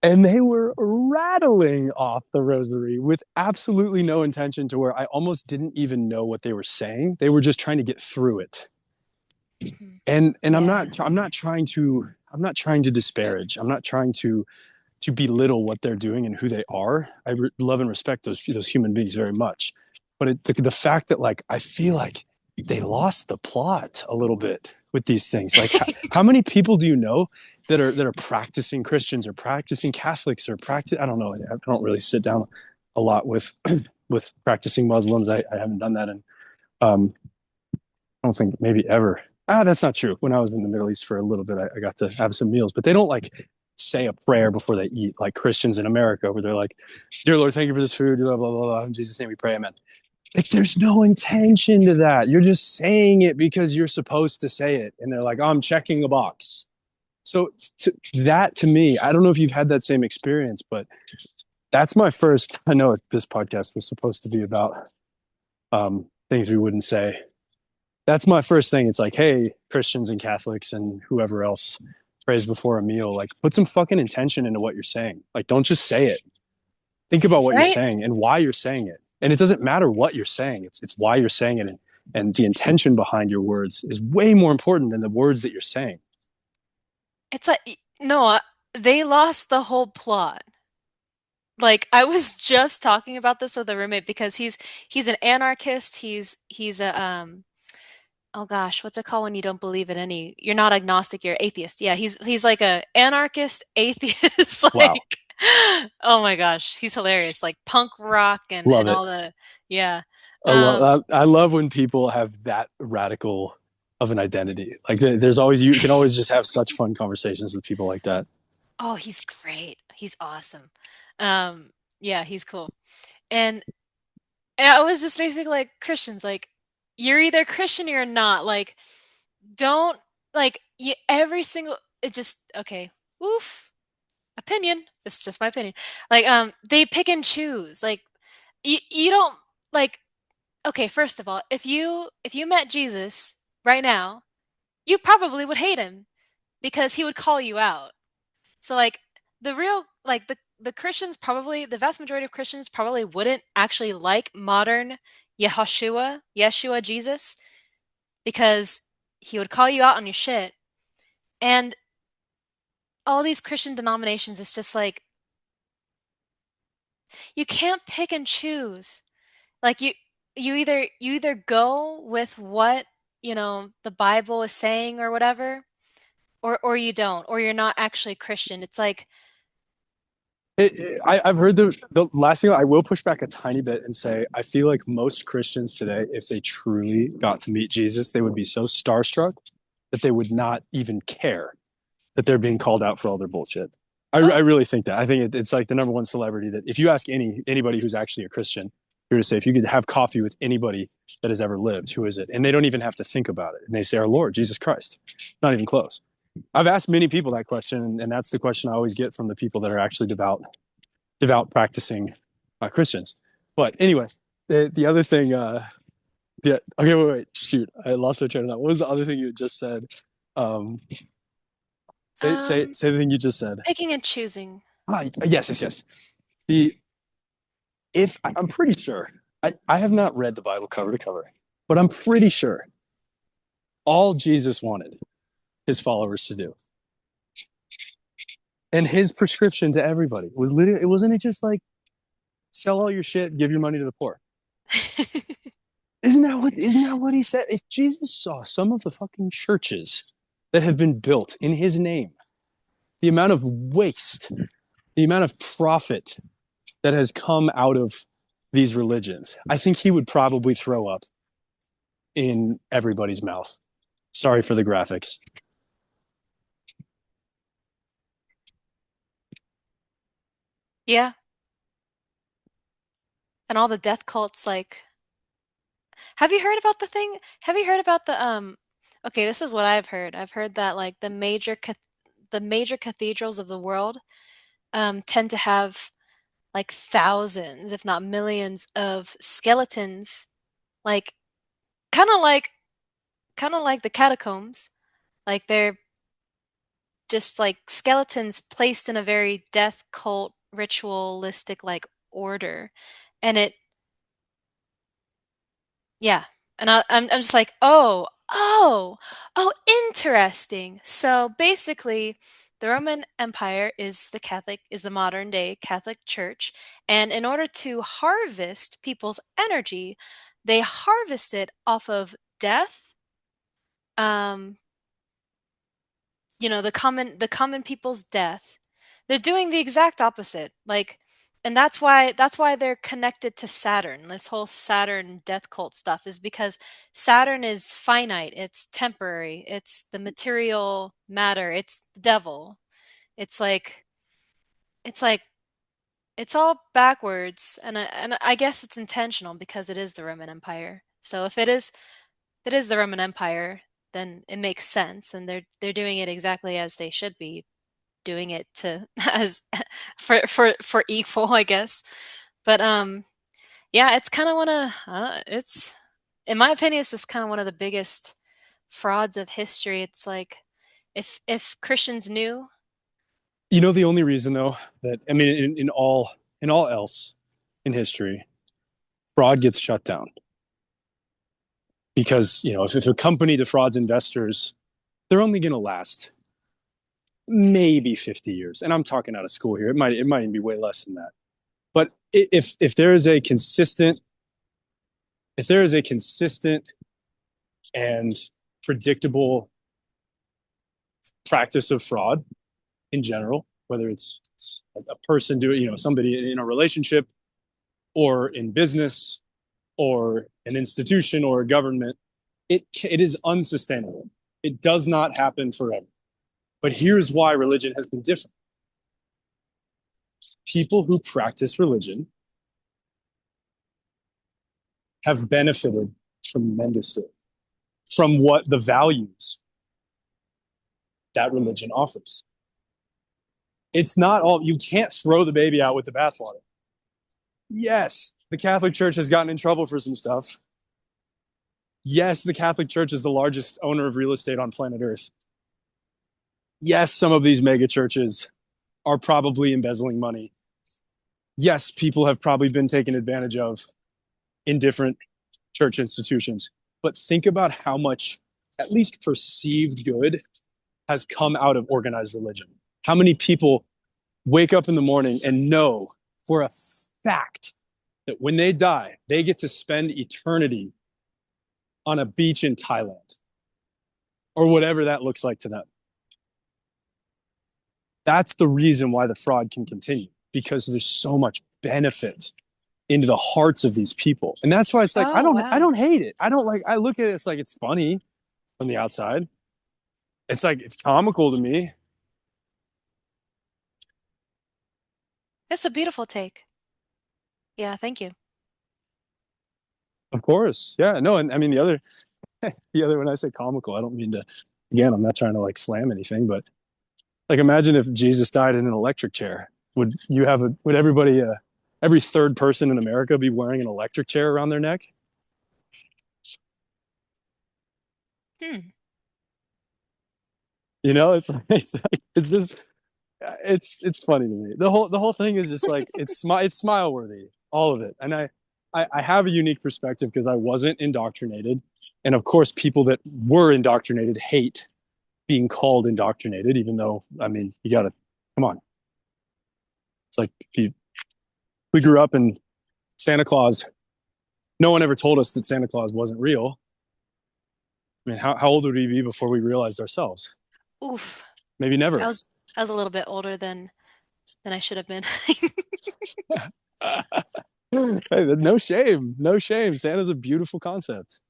and they were rattling off the rosary with absolutely no intention, to where I almost didn't even know what they were saying. They were just trying to get through it. Mhm. And Yeah. I'm not trying to disparage. I'm not trying to belittle what they're doing and who they are. Love and respect those human beings very much. But the fact that, like, I feel like they lost the plot a little bit with these things. Like, how many people do you know that are practicing Christians or practicing Catholics or practice? I don't know. I don't really sit down a lot with with practicing Muslims. I haven't done that in I don't think maybe ever. That's not true. When I was in the Middle East for a little bit, I got to have some meals, but they don't like say a prayer before they eat like Christians in America, where they're like, "Dear Lord, thank you for this food. Blah blah blah blah. In Jesus' name, we pray, Amen." Like, there's no intention to that. You're just saying it because you're supposed to say it, and they're like, "Oh, I'm checking a box." So that to me, I don't know if you've had that same experience, but that's my first. I know this podcast was supposed to be about things we wouldn't say. That's my first thing. It's like, hey, Christians and Catholics and whoever else prays before a meal, like, put some fucking intention into what you're saying. Like, don't just say it. Think about what you're Right? saying and why you're saying it. And it doesn't matter what you're saying. It's why you're saying it, and the intention behind your words is way more important than the words that you're saying. It's like no, they lost the whole plot. like I was just talking about this with a roommate because he's an anarchist. He's a oh gosh, what's it called when you don't believe in any, you're not agnostic, you're atheist. Yeah, he's like a anarchist atheist Wow. like oh my gosh, he's hilarious. Like punk rock Love and it. all the yeah. I Um love I love when people have that radical of an identity. Like there's always you can always just have such fun conversations with people like that. oh, he's great. He's awesome. Um yeah, he's cool. And I was just basically like Christians, like you're either Christian or you're not. Like don't like you every single it just okay. Oof. Opinion. It's just my opinion. Like they pick and choose. Like you don't like okay, first of all, if you met Jesus right now, you probably would hate him because he would call you out. So like the real like the Christians probably the vast majority of Christians probably wouldn't actually like modern Yeshua Jesus because he would call you out on your shit. And all these Christian denominations it's just like you can't pick and choose. Like you either go with what, the Bible is saying or whatever, or you don't, or you're not actually Christian. It's like, I've heard the last thing I will push back a tiny bit and say I feel like most Christians today, if they truly got to meet Jesus, they would be so starstruck that they would not even care that they're being called out for all their bullshit. I oh, really think that. I think it's like the number one celebrity that if you ask anybody who's actually a Christian, you're to say if you could have coffee with anybody that has ever lived, who is it? And they don't even have to think about it, and they say our Lord Jesus Christ. Not even close. I've asked many people that question, and that's the question I always get from the people that are actually devout practicing Christians. But anyway, the other thing, yeah, okay, wait, shoot, I lost my train of thought. What was the other thing you just said? Um, um, say the thing you just said. picking and choosing. Yes. The if I'm pretty sure I have not read the Bible cover to cover, but I'm pretty sure all Jesus wanted his followers to do, and his prescription to everybody was literally, it wasn't it just like sell all your shit, give your money to the poor. Isn't that what he said? If Jesus saw some of the fucking churches that have been built in his name, the amount of waste, the amount of profit that has come out of these religions, I think he would probably throw up in everybody's mouth. Sorry for the graphics. Yeah, and all the death cults. Like, have you heard about the thing? Have you heard about the Okay, this is what I've heard. I've heard that like the major cathedrals of the world tend to have like thousands, if not millions, of skeletons, like kind of like kind of like the catacombs. Like they're just like skeletons placed in a very death cult ritualistic like order. And it yeah. And I'm just like, oh, interesting. So basically, the Roman Empire is the modern day Catholic Church, and in order to harvest people's energy, they harvest it off of death, um, the common people's death. They're doing the exact opposite. Like, and that's why they're connected to Saturn. This whole Saturn death cult stuff is because Saturn is finite, it's temporary, it's the material matter, it's the devil. It's like it's like it's all backwards, and I guess it's intentional because it is the Roman Empire. So if it is the Roman Empire, then it makes sense, and they're doing it exactly as they should be doing it to as for equal, I guess. But yeah, it's kind of one of it's in my opinion, it's just kind of one of the biggest frauds of history. It's like if Christians knew, You know the only reason though that I mean in all else in history, fraud gets shut down because if a company defrauds investors, they're only going to last maybe 50 years, and I'm talking out of school here. It might even be way less than that. But if there is a consistent, if there is a consistent and predictable practice of fraud in general, whether it's a person doing, somebody in a relationship or in business or an institution or a government, it is unsustainable. It does not happen forever. But here's why religion has been different. People who practice religion have benefited tremendously from what the values that religion offers. It's not all, you can't throw the baby out with the bathwater. Yes, the Catholic Church has gotten in trouble for some stuff. Yes, the Catholic Church is the largest owner of real estate on planet Earth. Yes, some of these mega churches are probably embezzling money. Yes, people have probably been taken advantage of in different church institutions. But think about how much, at least perceived good, has come out of organized religion. How many people wake up in the morning and know for a fact that when they die, they get to spend eternity on a beach in Thailand or whatever that looks like to them. That's the reason why the fraud can continue, because there's so much benefit into the hearts of these people. And that's why it's like, Oh, I wow. don't hate it. I don't like, I look at it, it's like, it's funny from the outside. It's like, it's comical to me. That's a beautiful take. Yeah, thank you. Of course. Yeah. No. And I mean, when I say comical, I don't mean to, again, I'm not trying to like slam anything, but like, imagine if Jesus died in an electric chair. Would everybody, every third person in America be wearing an electric chair around their neck? Hmm. It's just, it's funny to me. The whole thing is just like, it's smile worthy, all of it. And I have a unique perspective because I wasn't indoctrinated. And of course, people that were indoctrinated hate being called indoctrinated, even though, I mean, you gotta, come on. It's like, we grew up in Santa Claus. No one ever told us that Santa Claus wasn't real. I mean, how old would we be before we realized ourselves? Oof. Maybe I never. was I was a little bit older than I should have been. Hey, no shame, no shame. Santa's a beautiful concept.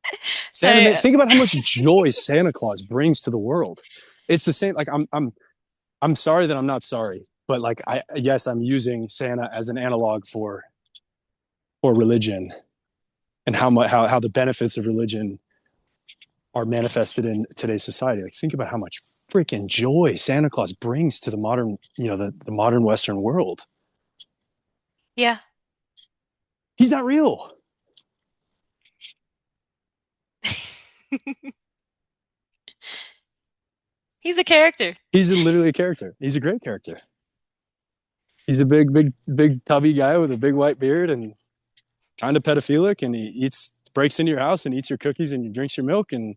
I Think about how much joy Santa Claus brings to the world. It's the same. Like, I'm sorry that I'm not sorry, but like, yes, I'm using Santa as an analog for religion and how the benefits of religion are manifested in today's society. Like, think about how much freaking joy Santa Claus brings to the modern, the modern Western world. yeah. He's not real. He's a character. Literally a character. He's a great character. He's a big tubby guy with a big white beard and kind of pedophilic, and he breaks into your house and eats your cookies and he drinks your milk and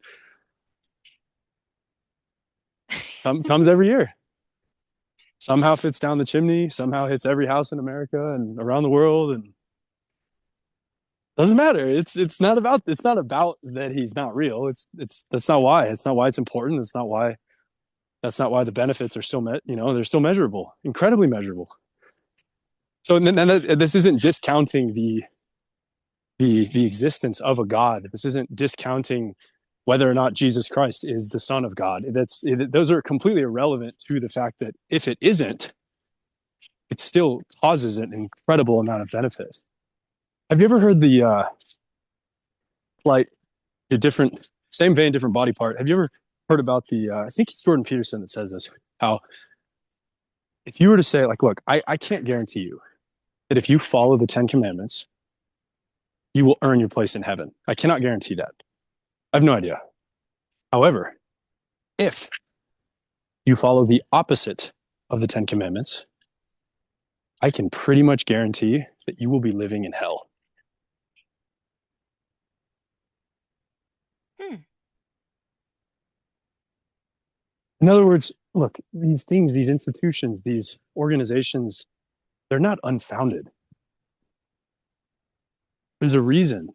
comes every year. Somehow fits down the chimney, somehow hits every house in America and around the world, and doesn't matter. It's not about that he's not real. That's not why. It's not why it's important. That's not why the benefits are still they're still measurable, incredibly measurable. So then this isn't discounting the existence of a God. This isn't discounting whether or not Jesus Christ is the Son of God. Those are completely irrelevant to the fact that if it isn't, it still causes an incredible amount of benefit. Have you ever heard the like a different, same vein, different body part? Have you ever heard about the? I think it's Jordan Peterson that says this. How if you were to say like, look, I can't guarantee you that if you follow the Ten Commandments, you will earn your place in heaven. I cannot guarantee that. I have no idea. However, if you follow the opposite of the Ten Commandments, I can pretty much guarantee that you will be living in hell. Hmm. In other words, look, these things, these institutions, these organizations, they're not unfounded. There's a reason.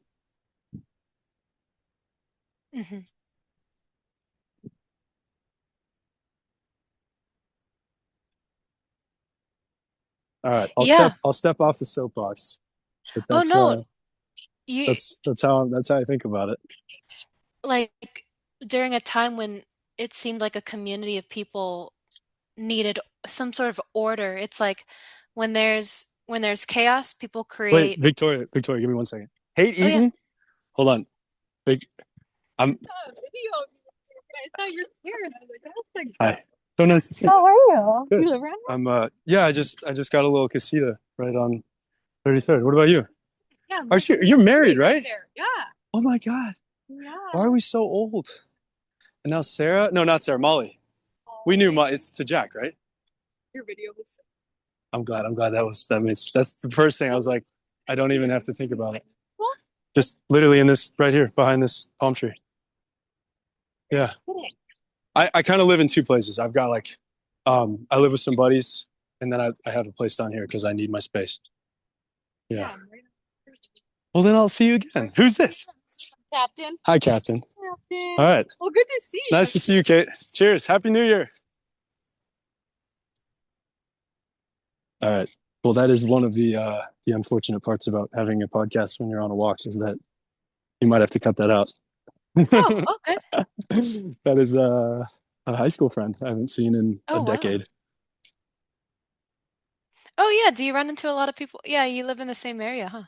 Hmm. All right, Yeah. I'll step off the soapbox. But Oh no, you that's how I think about it. like during a time when it seemed like a community of people needed some sort of order. It's like when there's chaos, people Wait, create. Victoria, give me 1 second. Hate Oh yeah. Eaton? Hold on. Vic, I'm Video of you. I saw your hair and I was like, that's like hi. So nice to see you. how are you? Good. You live around I'm yeah, I just got a little casita right on 33rd. What about you? here? Yeah, Are my you you're family's married, right right? there. Yeah. Oh my God. Why are Yeah. we so old? And now Sarah? No, not Sarah, Molly. We knew it's to Jack, right? Your video was so I'm glad that's the first thing I was like, I don't even have to think about it. cool. Just literally in this right here behind this palm tree. Yeah. I kind of live in two places. I've got like I live with some buddies and then I have a place down here because I need my space. Yeah. Well then I'll see you again. Who's this? Captain. Hi, Captain. Captain. All right. Well, good to see you. Nice to see you, Kate. Cheers. Happy New Year. All right. Well, that is one of the unfortunate parts about having a podcast when you're on a walk is that you might have to cut that out. Oh, oh, good. That is a high school friend I haven't seen in a Oh, wow. decade. Oh, yeah. Do you run into a lot of people? Yeah, you live in the same area, huh?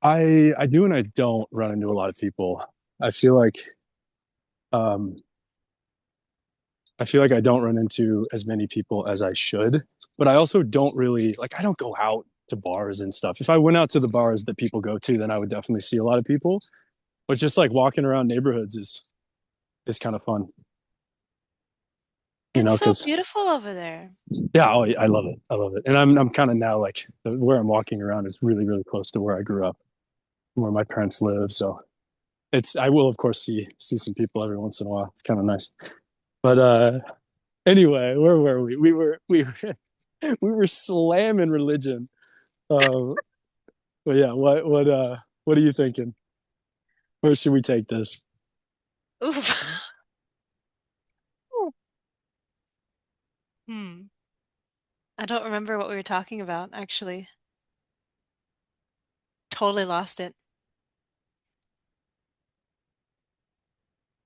I do and I don't run into a lot of people. I feel like um I feel like I don't run into as many people as I should, but I also don't really like I don't go out to bars and stuff. If I went out to the bars that people go to, then I would definitely see a lot of people. But just like walking around neighborhoods is kind of fun, you It's know, so because beautiful over there. yeah, oh, I love it. I love it. And I'm kind of now like where I'm walking around is really, really close to where I grew up, where my parents live. So it's I will of course see some people every once in a while. It's kind of nice. But anyway, where were we? We were we were slamming religion. Uh, but yeah, what are you thinking? Where should we take this? Oof. Hmm. I don't remember what we were talking about, actually. Totally lost it.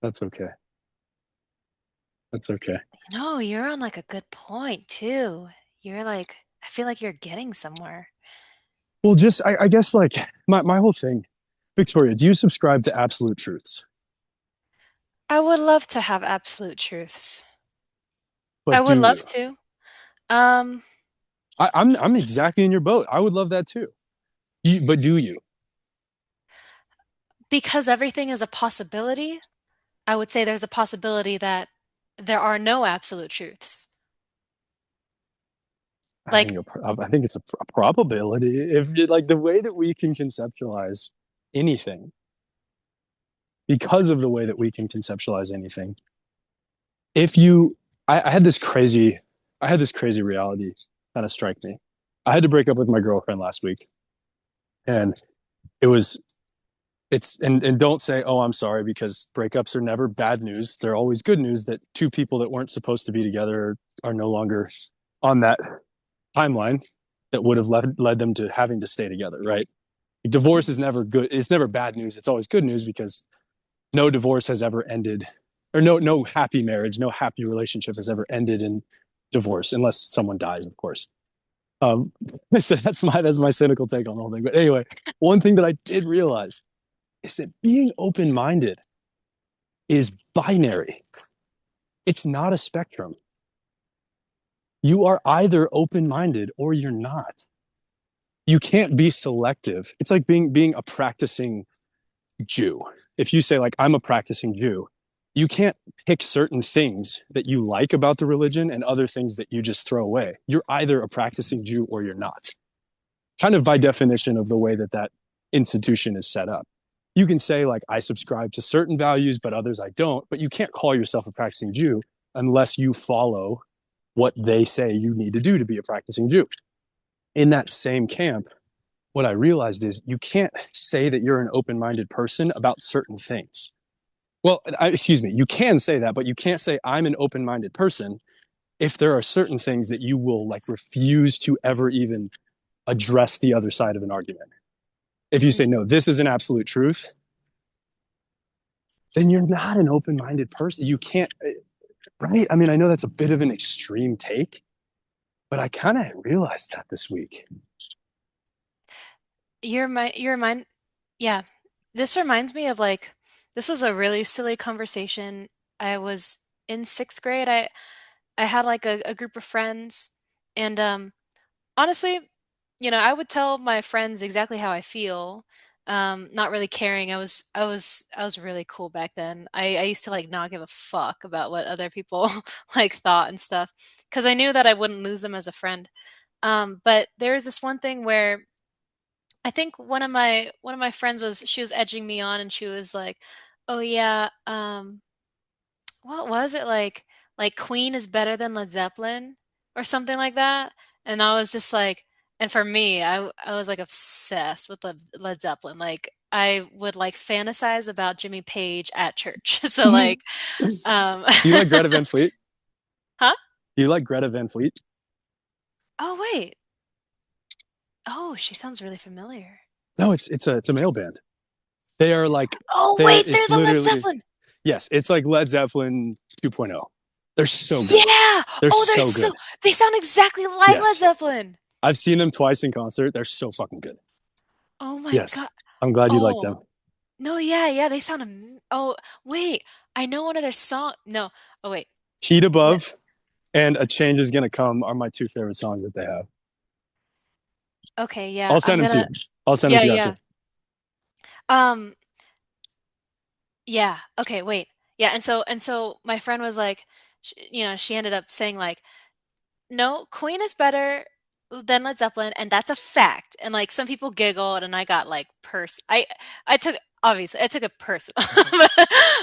That's okay. That's okay. No, you're on like a good point too. You're like, I feel like you're getting somewhere. Well, just I guess like my whole thing, Victoria, do you subscribe to absolute truths? I would love to have absolute truths. I But would do love you? to. Um, I'm exactly in your boat. I would love that too. But do you? because everything is a possibility, I would say there's a possibility that there are no absolute truths. Like, I think it's a probability. If you, like the way that we can conceptualize anything, because of the way that we can conceptualize anything, if you, I had this crazy, I had this crazy reality kind of strike me. I had to break up with my girlfriend last week, and it was and don't say oh I'm sorry because breakups are never bad news. They're always good news that two people that weren't supposed to be together are no longer on that timeline that would have led them to having to stay together, right? Divorce is never good. It's never bad news. It's always good news because no divorce has ever ended, or no happy marriage, no happy relationship has ever ended in divorce, unless someone dies, of course. Um, so that's my cynical take on the whole thing. But anyway, one thing that I did realize is that being open minded is binary. It's not a spectrum. You are either open minded or you're not. You can't be selective. It's like being a practicing Jew. If you say like I'm a practicing Jew, you can't pick certain things that you like about the religion and other things that you just throw away. You're either a practicing Jew or you're not. Kind of by definition of the way that that institution is set up. You can say like I subscribe to certain values but others I don't, but you can't call yourself a practicing Jew unless you follow what they say you need to do to be a practicing Jew. In that same camp, what I realized is you can't say that you're an open-minded person about certain things. Well, excuse me, you can say that, but you can't say I'm an open-minded person if there are certain things that you will like refuse to ever even address the other side of an argument. If you say, Hmm. no, this is an absolute truth, then you're not an open-minded person. You can't, right? I mean, I know that's a bit of an extreme take, but I kind of realized that this week. Your mind, yeah. This reminds me of like, this was a really silly conversation. I was in sixth grade. I had like a group of friends, and honestly, I would tell my friends exactly how I feel, not really caring. I was really cool back then. I used to like not give a fuck about what other people like thought and stuff, because I knew that I wouldn't lose them as a friend. But there was this one thing where I think one of my friends she was edging me on, and she was like, "Oh yeah, what was it like Queen is better than Led Zeppelin or something like that?" And I was just like, and for me, I was like obsessed with Led Zeppelin. Like I would like fantasize about Jimmy Page at church. So Do like, um, you like Greta Van Fleet? huh? Do you like Greta Van Fleet? Oh wait. Oh, she sounds really familiar. No, it's a male band. They are like Oh they're wait, they're it's the Led literally Zeppelin. yes, it's like Led Zeppelin 2.0. They're so good. Yeah! They're Oh, so good. they sound exactly like Led Yes. Zeppelin. I've seen them twice in concert. They're so fucking good. Oh my Yes. God. I'm glad you like Oh, them. no, yeah, yeah, they sound oh, wait. I know one of their song. No. Oh, wait. Heat What? Above and A Change Is Gonna Come are my two favorite songs that they have. Okay, yeah. I'll I'm send them to you. gonna I'll send them Yeah, to you after. yeah. Um, yeah. Okay, wait. Yeah, and so my friend was like, she ended up saying like, "No, Queen is better than Led Zeppelin, and that's a fact." And like some people giggled, and I got like I took obviously I took it personal. But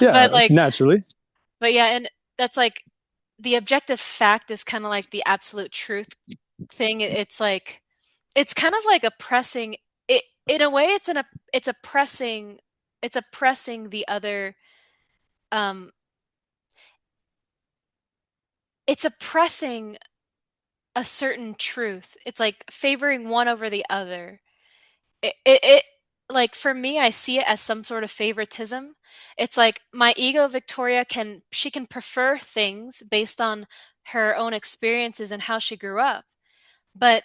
Yeah, like naturally. but yeah, and that's like the objective fact is kind of like the absolute truth thing. It's like it's kind of like oppressing it in a way. It's oppressing it's oppressing the other. Um, it's oppressing a certain truth. It's like favoring one over the other. It like for me, I see it as some sort of favoritism. It's like my ego, Victoria, she can prefer things based on her own experiences and how she grew up. But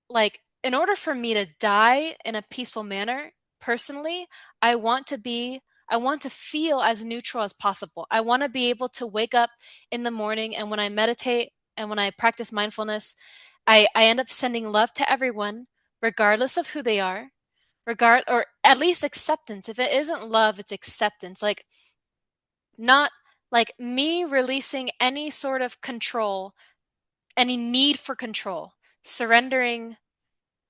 like in order for me to die in a peaceful manner, personally, I want to be I want to feel as neutral as possible. I want to be able to wake up in the morning, and when I meditate and when I practice mindfulness, I end up sending love to everyone, regardless of who they are, or at least acceptance. If it isn't love, it's acceptance. Like not like me releasing any sort of control, any need for control, surrendering.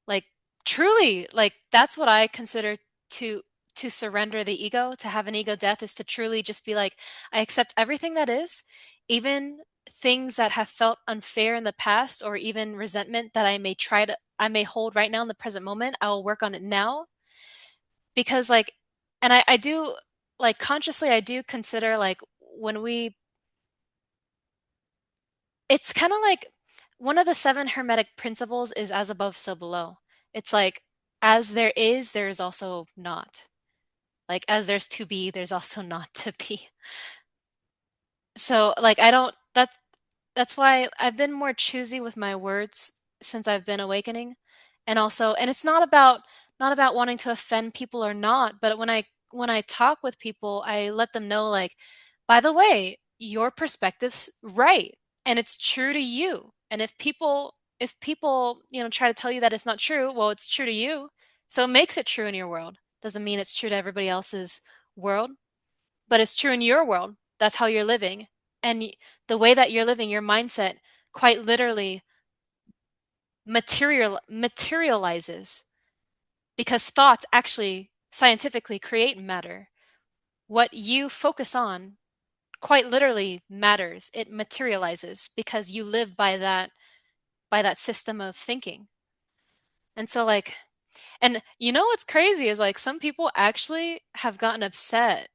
Like truly, like that's what I consider to to surrender the ego, to have an ego death, is to truly just be like, I accept everything that is, even things that have felt unfair in the past, or even resentment that I may hold right now in the present moment. I will work on it now. Because like, and I do, like, consciously I do consider like when we it's kind of like one of the seven hermetic principles is as above, so below. It's like as there is also not. Like as there's to be, there's also not to be. So like I don't that's why I've been more choosy with my words since I've been awakening. And it's not about wanting to offend people or not, but when I talk with people, I let them know like, by the way, your perspective's right and it's true to you. And if people, try to tell you that it's not true, well, it's true to you. So it makes it true in your world. Doesn't mean it's true to everybody else's world, but it's true in your world. That's how you're living. And the way that you're living, your mindset quite literally materializes, because thoughts actually scientifically create matter. What you focus on quite literally matters. It materializes because you live by that system of thinking. And so like And you know what's crazy is like some people actually have gotten upset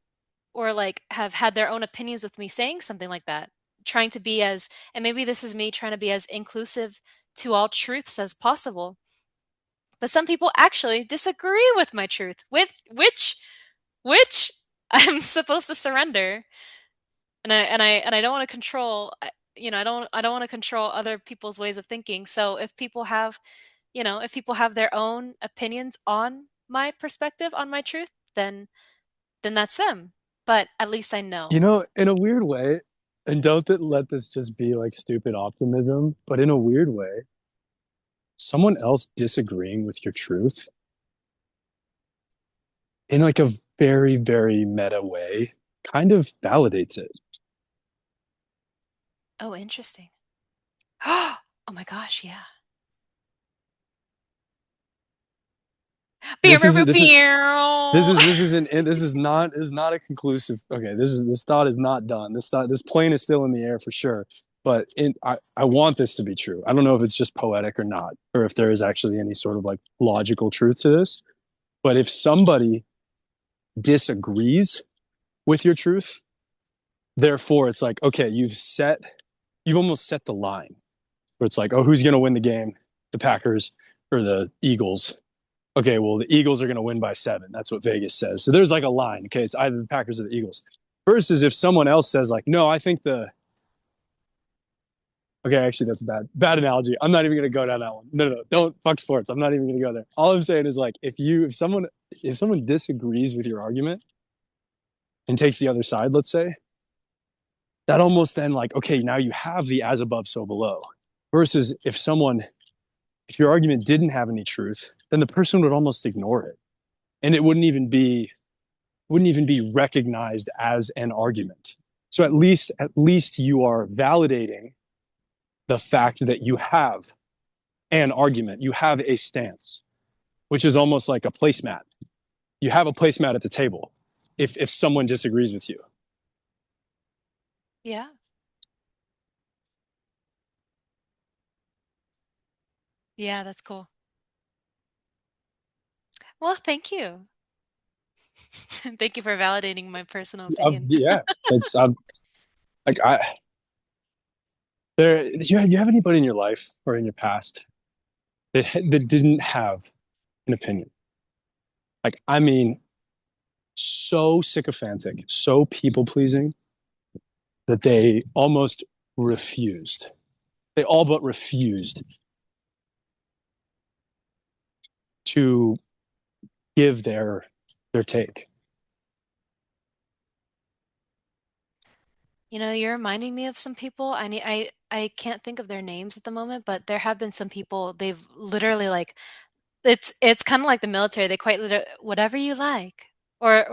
or like have had their own opinions with me saying something like that, trying to be as, and maybe this is me trying to be as inclusive to all truths as possible. But some people actually disagree with my truth, with which I'm supposed to surrender. And I don't want to control, I don't want to control other people's ways of thinking. So if people have, if people have their own opinions on my perspective, on my truth, then that's them. But at least I You know. know, in a weird way, and don't let this just be like stupid optimism, but in a weird way, someone else disagreeing with your truth in like a very, very meta way kind of validates it. Oh, interesting. Oh my gosh, yeah. Pew, This pew, is pew, this is pew. this is not a conclusive. Okay, this thought is not done. This plane is still in the air for sure. But I want this to be true. I don't know if it's just poetic or not, or if there is actually any sort of like logical truth to this. But if somebody disagrees with your truth, therefore it's like, okay, you've almost set the line where it's like, oh, who's going to win the game? The Packers or the Eagles? Okay, well, the Eagles are going to win by 7. That's what Vegas says. So there's like a line. Okay, it's either the Packers or the Eagles. Versus if someone else says like, no, I think the okay, actually that's a bad analogy. I'm not even going to go down that one. No, don't fuck sports. I'm not even going to go there. All I'm saying is like if someone disagrees with your argument and takes the other side, let's say, that almost then like, okay, now you have the as above so below. Versus if your argument didn't have any truth, then the person would almost ignore it, and it wouldn't even be recognized as an argument. So at least you are validating the fact that you have an argument, you have a stance, which is almost like a placemat. You have a placemat at the table if someone disagrees with you. Yeah. Yeah, that's cool. Well, thank you. Thank you for validating my personal opinion. Yeah, it's like you have anybody in your life or in your past that didn't have an opinion? Like I mean, so sycophantic, so people pleasing that they almost refused. They all but refused to give their take. You're reminding me of some people. I can't think of their names at the moment, but there have been some people, they've literally like it's kind of like the military. They quite literally whatever you like. Or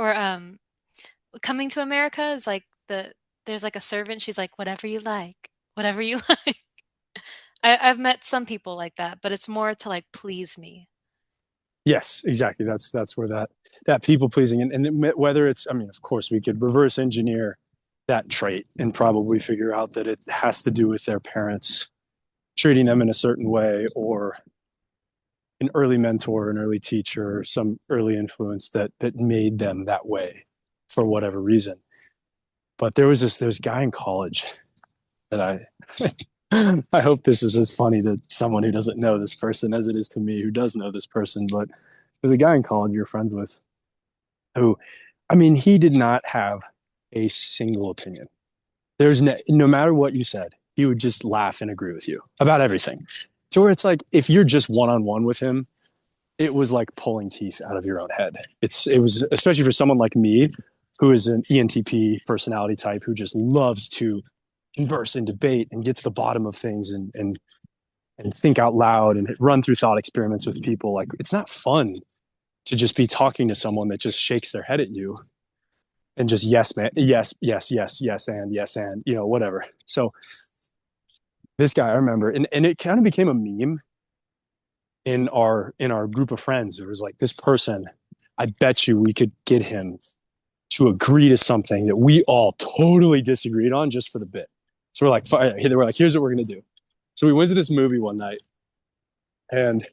Coming to America is like there's like a servant, she's like whatever you like. Whatever you like. I've met some people like that, but it's more to like please me. Yes, exactly. That's where that people pleasing and whether it's, I mean, of course, we could reverse engineer that trait and probably figure out that it has to do with their parents treating them in a certain way, or an early mentor, an early teacher, or some early influence that made them that way for whatever reason. But there's a guy in college that I hope this is as funny to someone who doesn't know this person as it is to me who does know this person. But there's a guy in college you're friends with who, I mean, he did not have a single opinion. There's no matter what you said, he would just laugh and agree with you about everything. To where it's like if you're just one on one with him, it was like pulling teeth out of your own head. It was especially for someone like me, who is an ENTP personality type who just loves to converse and debate and get to the bottom of things and think out loud and run through thought experiments with people. Like it's not fun to just be talking to someone that just shakes their head at you and just yes man, yes and whatever. So this guy I remember, and it kind of became a meme in our group of friends. It was like, this person, I bet you we could get him to agree to something that we all totally disagreed on just for the bit. So we're like, here's what we're gonna do. So we went to this movie one night, and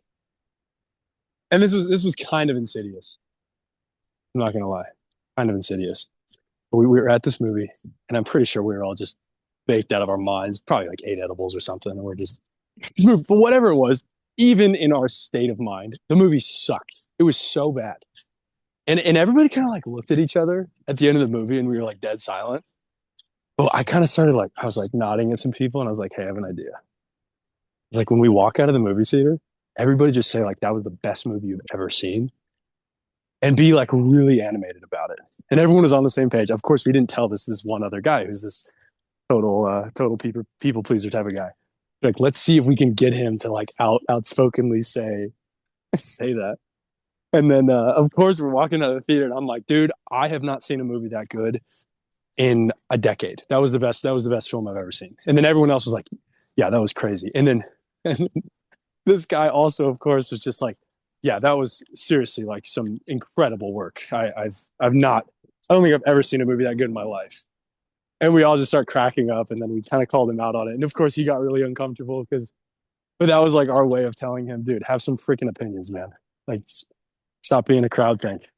And this was kind of insidious. I'm not gonna lie, kind of insidious. But we were at this movie, and I'm pretty sure we were all just baked out of our minds, probably like ate edibles or something, and we're just this movie, but whatever it was. Even in our state of mind, the movie sucked. It was so bad, and everybody kind of like looked at each other at the end of the movie, and we were like dead silent. But I kind of started like I was like nodding at some people, and I was like, "Hey, I have an idea." Like when we walk out of the movie theater, everybody just say like that was the best movie you've ever seen, and be like really animated about it. And everyone was on the same page. Of course, we didn't tell this one other guy who's this total people pleaser type of guy. Like, let's see if we can get him to like outspokenly say that. And then of course we're walking out of the theater, and I'm like, dude, I have not seen a movie that good in a decade. That was the best. That was the best film I've ever seen. And then everyone else was like, yeah, that was crazy. And then and this guy also, of course, was just like, yeah, that was seriously like some incredible work. I've not. I don't think I've ever seen a movie that good in my life. And we all just start cracking up, and then we kind of called him out on it. And of course, he got really uncomfortable because, but that was like our way of telling him, dude, have some freaking opinions, man. Like, stop being a crowd think.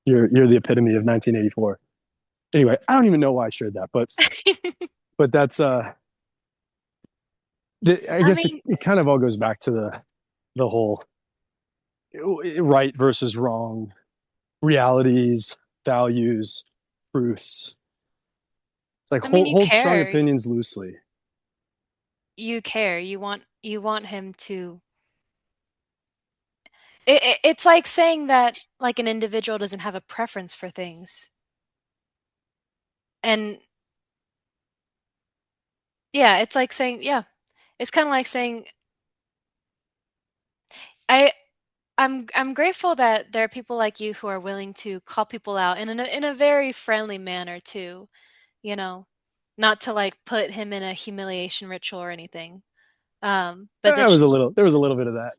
You're the epitome of 1984. Anyway, I don't even know why I shared that, but that's I I guess mean, it kind of all goes back to the whole right versus wrong, realities, values, truths. It's like I mean, hold strong opinions loosely. you care. You want him to. It's like saying that like an individual doesn't have a preference for things, and yeah, it's like saying yeah, it's kind of like saying I I'm grateful that there are people like you who are willing to call people out in a very friendly manner too, you know, not to like put him in a humiliation ritual or anything. But There was that a little there was a little bit of that.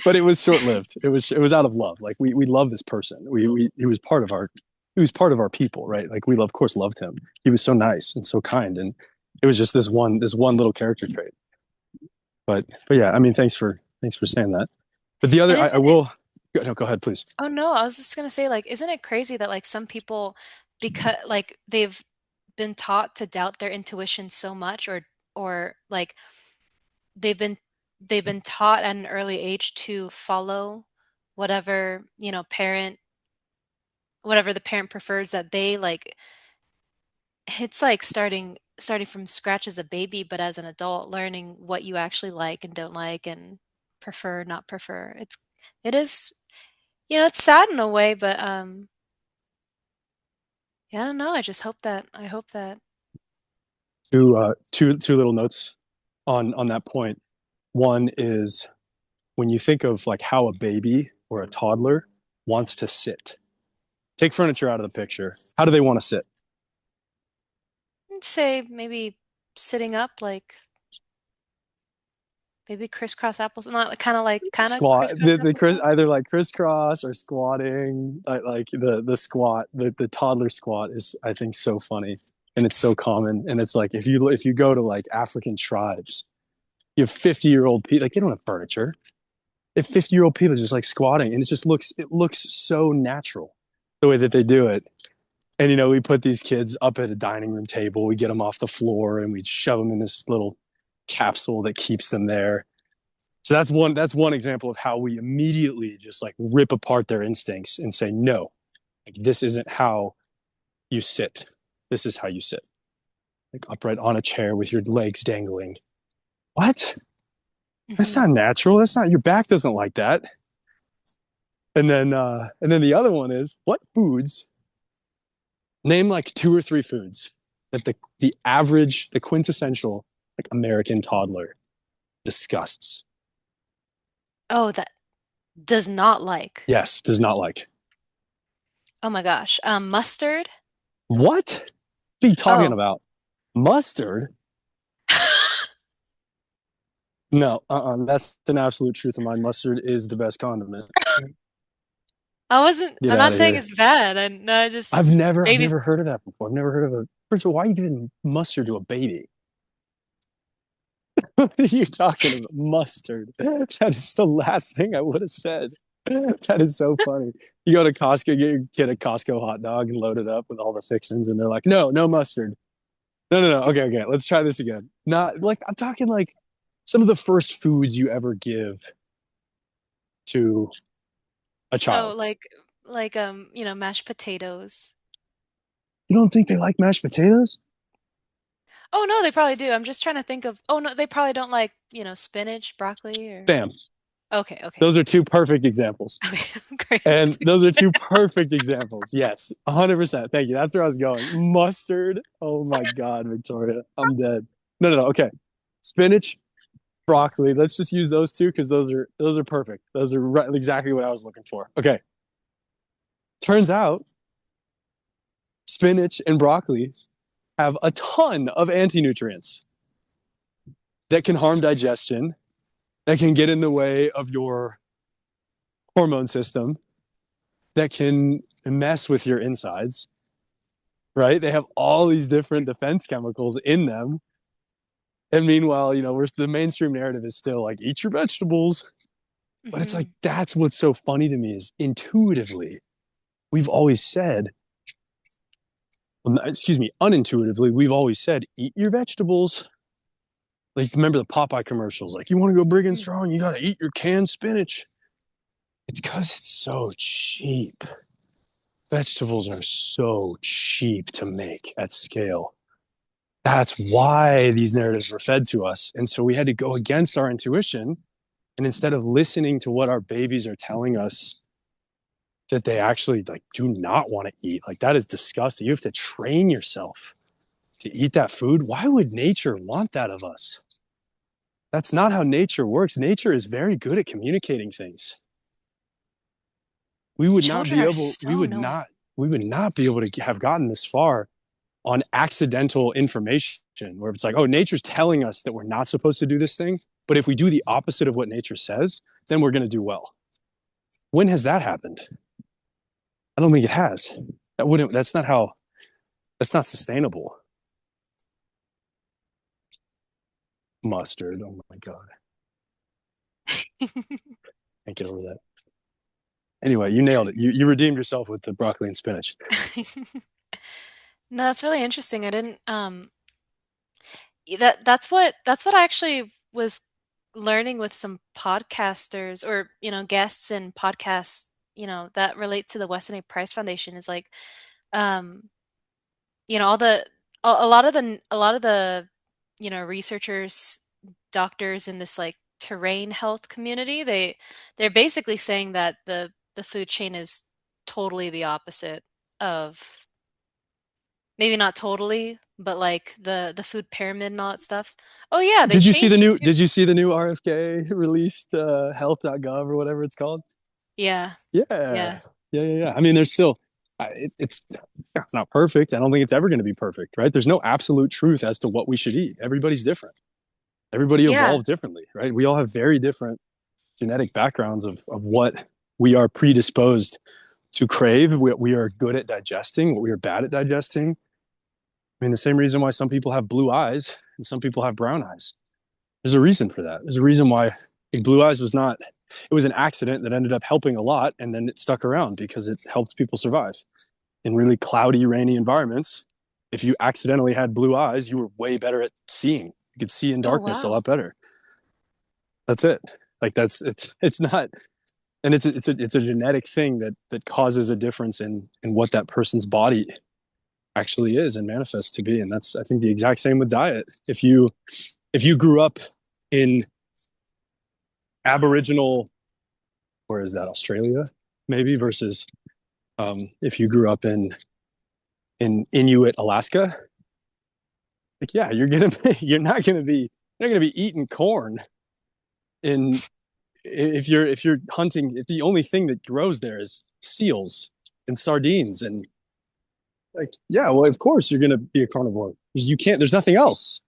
But it was short lived. It was out of love. Like we love this person. We he was part of our people, right? Like we of course loved him. He was so nice and so kind, and it was just this one little character trait. But yeah, I mean, thanks for saying that. But the and other, I isn't it? will. No, go ahead, please. Oh no, I was just gonna say like, isn't it crazy that like some people because like they've been taught to doubt their intuition so much or like they've been they've been taught at an early age to follow whatever, you know, whatever the parent prefers that they like it's like starting from scratch as a baby, but as an adult, learning what you actually like and don't like and prefer, not prefer. It is, you know, it's sad in a way, but yeah, I don't know. I hope that Two little notes on that point. One is when you think of like how a baby or a toddler wants to sit. Take furniture out of the picture. How do they want to sit? I'd say maybe sitting up like maybe crisscross apples, not kind of Squat. crisscross applesauce. Either like crisscross or squatting. Like the squat. The toddler squat is I think so funny, and it's so common. And it's like if you go to like African tribes, you have 50-year-old people like they don't have furniture. If 50-year-old people just like squatting, and it looks so natural the way that they do it. And we put these kids up at a dining room table, we get them off the floor, and we shove them in this little capsule that keeps them there. So that's one example of how we immediately just like rip apart their instincts and say, no, like, this isn't how you sit. This is how you sit. Like upright on a chair with your legs dangling. What? That's Hmm. not natural. That's not your back doesn't like that. And then the other one is what foods? Name like two or three foods that the average, the quintessential like American toddler disgusts. Oh, that does not like. Yes, does not like. Oh my gosh. Mustard. What? What are you talking Oh. about? Mustard? No, that's an absolute truth of mine. Mustard is the best condiment. Get I'm out not of saying here. it's bad. I no, I just I've babies. never heard of that before. I've never heard of a. First of all, why are you giving mustard to a baby? You're talking about mustard. That is the last thing I would have said. That is so funny. You go to Costco, get your kid a Costco hot dog and load it up with all the fixings, and they're like, no, no mustard. No, no, no. Okay, okay. Let's try this again. Not like I'm talking like some of the first foods you ever give to a Oh, child. mashed potatoes. You don't think they like mashed potatoes? Oh no, they probably do. I'm just trying to think of. Oh no, they probably don't like, spinach, broccoli, or. Bam. Okay, okay. Those are two perfect examples. Okay, great. And those are two perfect examples. Yes, 100%. Thank you. That's where I was going. Mustard. Oh my God, Victoria. I'm dead. No, no, no. Okay. Spinach, broccoli. Let's just use those two because those are perfect. Those are exactly what I was looking for. Okay. Turns out spinach and broccoli have a ton of anti-nutrients that can harm digestion, that can get in the way of your hormone system, that can mess with your insides, right? They have all these different defense chemicals in them. And meanwhile, the mainstream narrative is still like, eat your vegetables. But it's like, Hmm. that's what's so funny to me is intuitively, we've always said, well, excuse me, unintuitively, we've always said, eat your vegetables. Like, remember the Popeye commercials? Like, you want to go big and strong, you got to eat your canned spinach. It's because it's so cheap. Vegetables are so cheap to make at scale. That's why these narratives were fed to us. And so we had to go against our intuition. And instead of listening to what our babies are telling us that they actually like do not want to eat, like that is disgusting. You have to train yourself to eat that food. Why would nature want that of us? That's not how nature works. Nature is very good at communicating things. We would not Children be are able, so annoying. we would not be able to have gotten this far on accidental information where it's like, oh, nature's telling us that we're not supposed to do this thing. But if we do the opposite of what nature says, then we're going to do well. When has that happened? I don't think it has. That's not sustainable. Mustard. Oh my God. Can't get over that. Anyway, you nailed it. You redeemed yourself with the broccoli and spinach. No, that's really interesting. I didn't that's what I actually was learning with some podcasters, or, guests and podcasts, that relate to the Weston A. Price Foundation, is like, um, all a lot of the researchers, doctors in this like terrain health community, they're basically saying that the food chain is totally the opposite of, maybe not totally, but like the food pyramid and all that stuff. Oh yeah, they changed it too. Did you see the new RFK released health.gov or whatever it's called? Yeah. Yeah. Yeah. Yeah. I mean, there's still it's not perfect. I don't think it's ever going to be perfect, right? There's no absolute truth as to what we should eat. Everybody's different. Everybody Yeah. evolved differently, right? We all have very different genetic backgrounds of what we are predisposed to crave, what we are good at digesting, what we are bad at digesting. I mean, the same reason why some people have blue eyes and some people have brown eyes. There's a reason for that. There's a reason why blue eyes was not, it was an accident that ended up helping a lot. And then it stuck around because it helped people survive in really cloudy, rainy environments. If you accidentally had blue eyes, you were way better at seeing. You could see in Oh darkness a wow. lot better. That's it. Like it's not, and it's a genetic thing that causes a difference in what that person's body actually is and manifests to be. And that's, I think, the exact same with diet. If you grew up in Aboriginal, where is that, Australia, maybe, versus if you grew up in Inuit Alaska, like yeah, you're not gonna be eating corn in if you're hunting. If the only thing that grows there is seals and sardines and like yeah, well of course you're gonna be a carnivore. You can't. There's nothing else.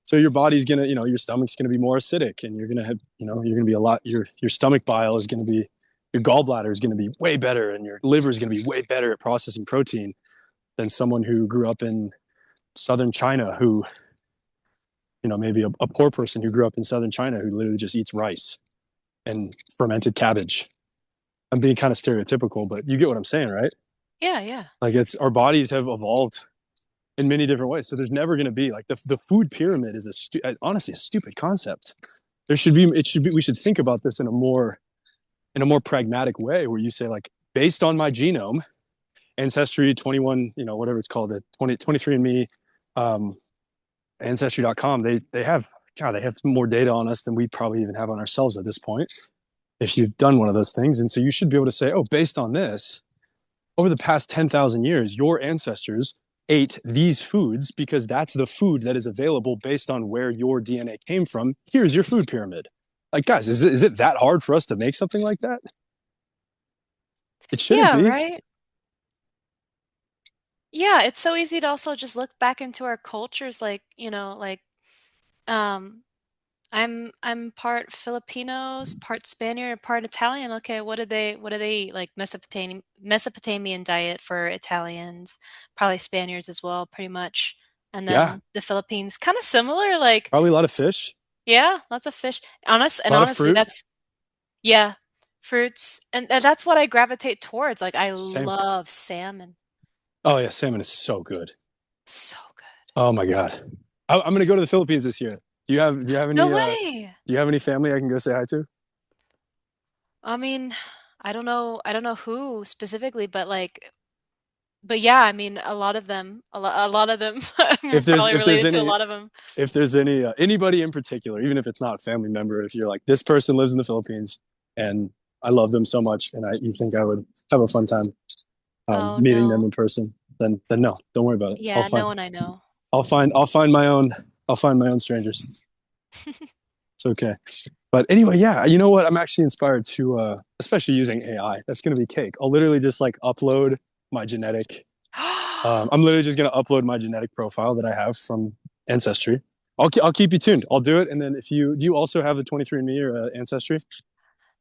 So your body's gonna, your stomach's gonna be more acidic, and you're gonna have, you're gonna be a lot. Your stomach bile is gonna be, your gallbladder is gonna be way better, and your liver is gonna be way better at processing protein than someone who grew up in southern China who maybe a poor person who grew up in southern China who literally just eats rice and fermented cabbage. I'm being kind of stereotypical, but you get what I'm saying, right? Yeah, yeah. Like it's our bodies have evolved in many different ways. So there's never going to be like the food pyramid is honestly a stupid concept. We should think about this in a more pragmatic way where you say like based on my genome, ancestry 21, whatever it's called, the 23andme, um, ancestry.com, they have God, they have more data on us than we probably even have on ourselves at this point if you've done one of those things. And so you should be able to say, oh, based on this, over the past 10,000 years, your ancestors ate these foods because that's the food that is available based on where your DNA came from. Here's your food pyramid. Like, guys, is it that hard for us to make something like that? It shouldn't Yeah, be. right? Yeah, it's so easy to also just look back into our cultures like, like um I'm part Filipinos, part Spaniard, part Italian. Okay, what do they eat? Like Mesopotamian diet for Italians, probably Spaniards as well, pretty much. And Yeah, then the Philippines, kind of similar, like probably a lot of fish, yeah, lots of fish. a lot of Honestly, fruit. that's yeah, fruits, and that's what I gravitate towards. Like I Same. love salmon. Oh yeah, salmon is so good. So good. Oh my God. I'm going to go to the Philippines this year. Do you have No any way. do you have any family I can go say hi to? I mean, I don't know who specifically, but yeah, I mean, a lot of them, I'm probably If there's related to a any lot of them. if there's any anybody in particular, even if it's not a family member, if you're like this person lives in the Philippines and I love them so much and you think I would have a fun time Oh meeting them no. in person, then no, don't worry about it. Yeah, no one I know. I'll find my own strangers. It's okay. But anyway, yeah, you know what? I'm actually inspired to especially using AI. That's gonna be cake. I'll literally just like upload my genetic I'm literally just gonna upload my genetic profile that I have from Ancestry. I'll keep you tuned. I'll do it, and then if you do, you also have the 23andMe or Ancestry.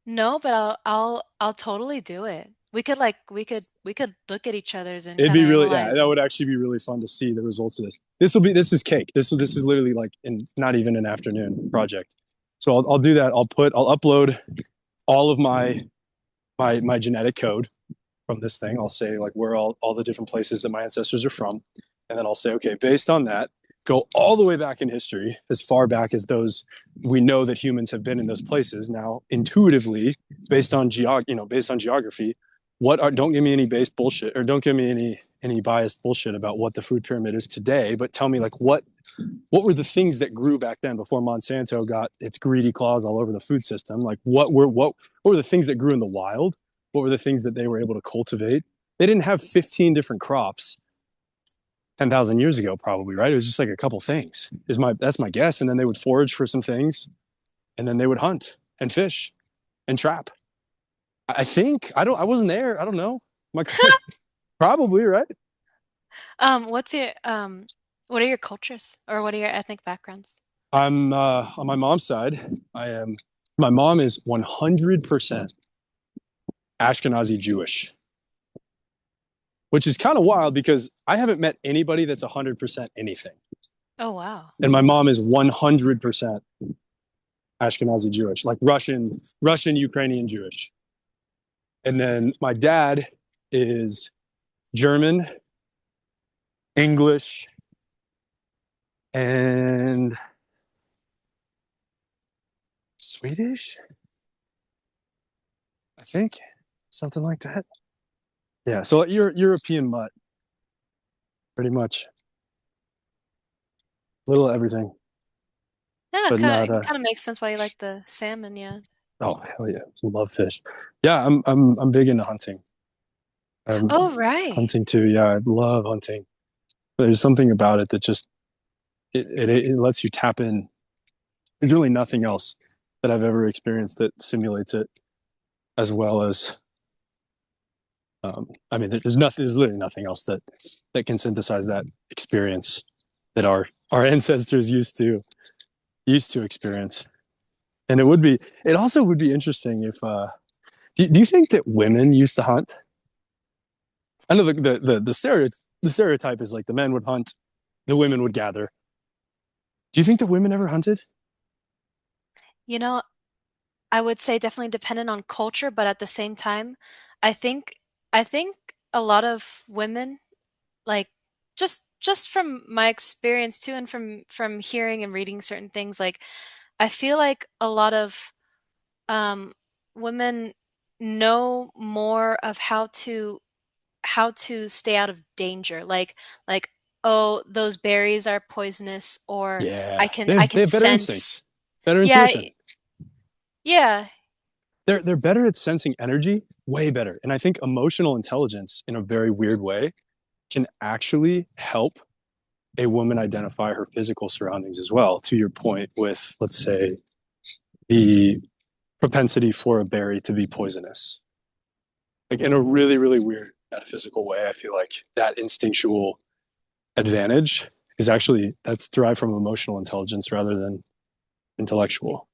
No, but I'll totally do it. We could look at each other's and It'd kind of be really yeah, analyze that it. would actually be really fun to see the results of this. This is cake. This is literally like in not even an afternoon project. So I'll do that. I'll upload all of my genetic code from this thing. I'll say like where all the different places that my ancestors are from. And then I'll say, okay, based on that, go all the way back in history, as far back as those we know that humans have been in those places. Now, intuitively, based on geography, don't give me any based bullshit or don't give me any biased bullshit about what the food pyramid is today, but tell me like what were the things that grew back then before Monsanto got its greedy claws all over the food system? Like what were the things that grew in the wild? What were the things that they were able to cultivate? They didn't have 15 different crops 10,000 years ago, probably, right? It was just like a couple things. That's my guess. And then they would forage for some things, and then they would hunt and fish and trap. I think I wasn't there. I don't know. My probably right. What's your what are your cultures or what are your ethnic backgrounds? I'm on my mom's side. I am. My mom is 100% Ashkenazi Jewish, which is kind of wild because I haven't met anybody that's 100% anything. Oh wow. And my mom is 100% Ashkenazi Jewish, like Russian, Ukrainian Jewish. And then my dad is German, English, and Swedish, I think, something like that. Yeah, so you're European mutt, pretty much, little of everything, Yeah, but kind not. of kind of makes sense why you like the salmon, yeah. Oh hell yeah, love fish. Yeah, I'm big into hunting. Oh, right. Hunting too. Yeah, I love hunting. But there's something about it that just it lets you tap in. There's really nothing else that I've ever experienced that simulates it as well as. I mean, there's literally nothing else that can synthesize that experience that our ancestors used to experience. And it also would be interesting if do you think that women used to hunt? I know the stereotype is like the men would hunt, the women would gather. Do you think that women ever hunted? You know, I would say definitely dependent on culture, but at the same time, I think I think a lot of women like just from my experience too and from hearing and reading certain things, like I feel like a lot of um women know more of how to stay out of danger. Like oh, those berries are poisonous, or Yeah, I they can have better sense. instincts, better Yeah, intuition. yeah, They're better at sensing energy, way better. And I think emotional intelligence, in a very weird way, can actually help a woman identify her physical surroundings as well. To your point with, let's say, the propensity for a berry to be poisonous, like in a really, really weird metaphysical way, I feel like that instinctual advantage is actually that's derived from emotional intelligence rather than intellectual.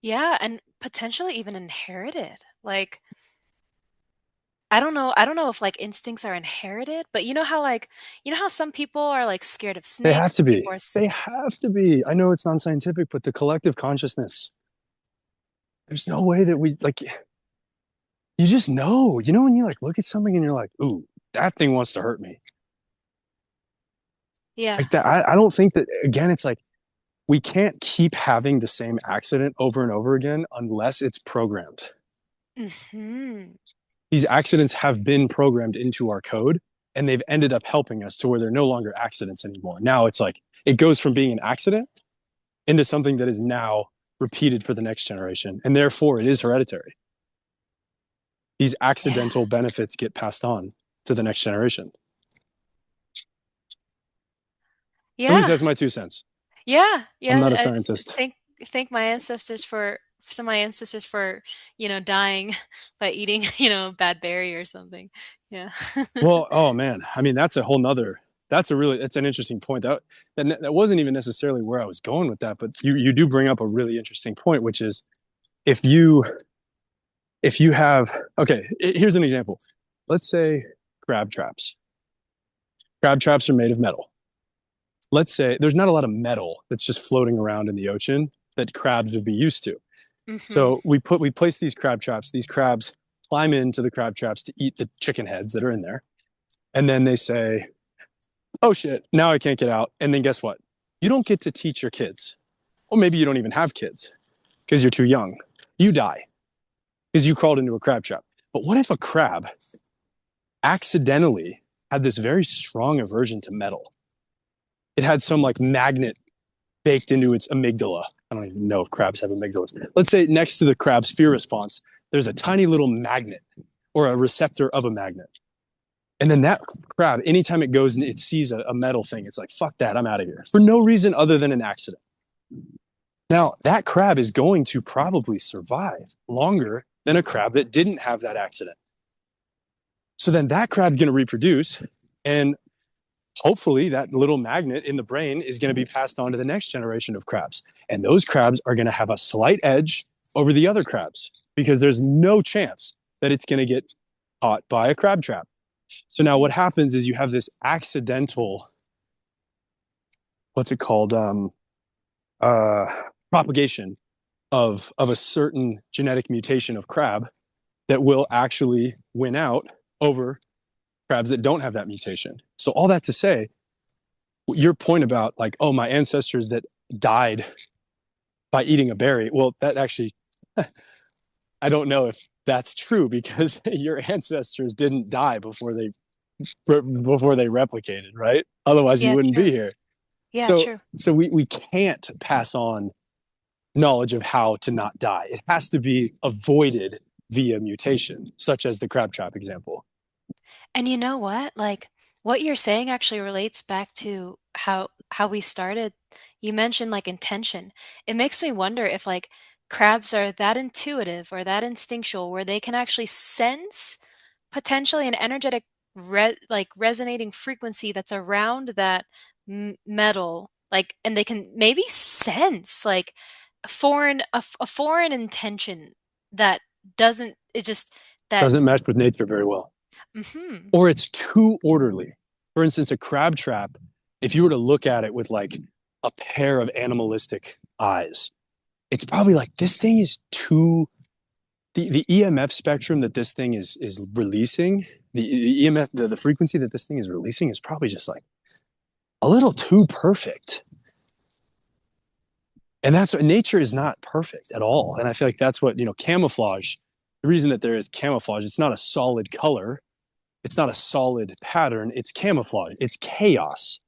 yeah, and potentially even inherited. Like I don't know if like instincts are inherited, but you know how some people are like scared of They have snakes, to some people be. are They have to be. I know it's non-scientific, but the collective consciousness, there's no way that we like you just know. You know when you like look at something and you're like, ooh, that thing wants to hurt me. yeah. Like that. I don't think that again, it's like we can't keep having the same accident over and over again unless it's programmed. Hmm. These accidents have been programmed into our code and they've ended up helping us to where they're no longer accidents anymore. Now it's like it goes from being an accident into something that is now repeated for the next generation. And therefore it is hereditary. These Yeah. accidental benefits get passed on to the next generation. At least Yeah. that's my 2 cents. Yeah. I'm Yeah. not a I scientist. thank my ancestors for some of my ancestors for, dying by eating, bad berry or something. Yeah. Well, oh man, I mean that's a whole nother. That's an interesting point. That wasn't even necessarily where I was going with that, but you do bring up a really interesting point, which is if you if you have okay, here's an example. Let's say crab traps. Crab traps are made of metal. Let's say there's not a lot of metal that's just floating around in the ocean that crabs would be used to. Hmm. So we place these crab traps. These crabs climb into the crab traps to eat the chicken heads that are in there. And then they say, "Oh shit, now I can't get out." And then guess what? You don't get to teach your kids. Or maybe you don't even have kids because you're too young. You die because you crawled into a crab trap. But what if a crab accidentally had this very strong aversion to metal? It had some like magnet baked into its amygdala. I don't even know if crabs have amygdalas. Let's say next to the crab's fear response, there's a tiny little magnet or a receptor of a magnet. And then that crab, anytime it goes and it sees a metal thing, it's like, fuck that, I'm out of here for no reason other than an accident. Now, that crab is going to probably survive longer than a crab that didn't have that accident. So then that crab's going to reproduce, and hopefully that little magnet in the brain is going to be passed on to the next generation of crabs. And those crabs are going to have a slight edge over the other crabs because there's no chance that it's going to get caught by a crab trap. So now what happens is you have this accidental, what's it called? Uh, Propagation of a certain genetic mutation of crab that will actually win out over crabs that don't have that mutation. So all that to say, your point about like, oh, my ancestors that died by eating a berry. Well, that actually, I don't know if that's true because your ancestors didn't die before they replicated, right? Otherwise, you Yeah, wouldn't be true. here. Yeah, So true. we can't pass on knowledge of how to not die. It has to be avoided via mutation, such as the crab trap example. And you know what? Like what you're saying actually relates back to how we started. You mentioned like intention. It makes me wonder if like crabs are that intuitive or that instinctual where they can actually sense potentially an energetic like resonating frequency that's around that metal, like, and they can maybe sense like a foreign intention that doesn't it just that. Doesn't mesh with nature very well. Mhm. Or it's too orderly. For instance, a crab trap. if you were to look at it with like a pair of animalistic eyes, it's probably like this thing is too the EMF spectrum that this thing is releasing, the EMF, the frequency that this thing is releasing is probably just like a little too perfect. And that's what nature is not perfect at all. And I feel like that's what, camouflage, the reason that there is camouflage, it's not a solid color, it's not a solid pattern, it's camouflage, it's chaos.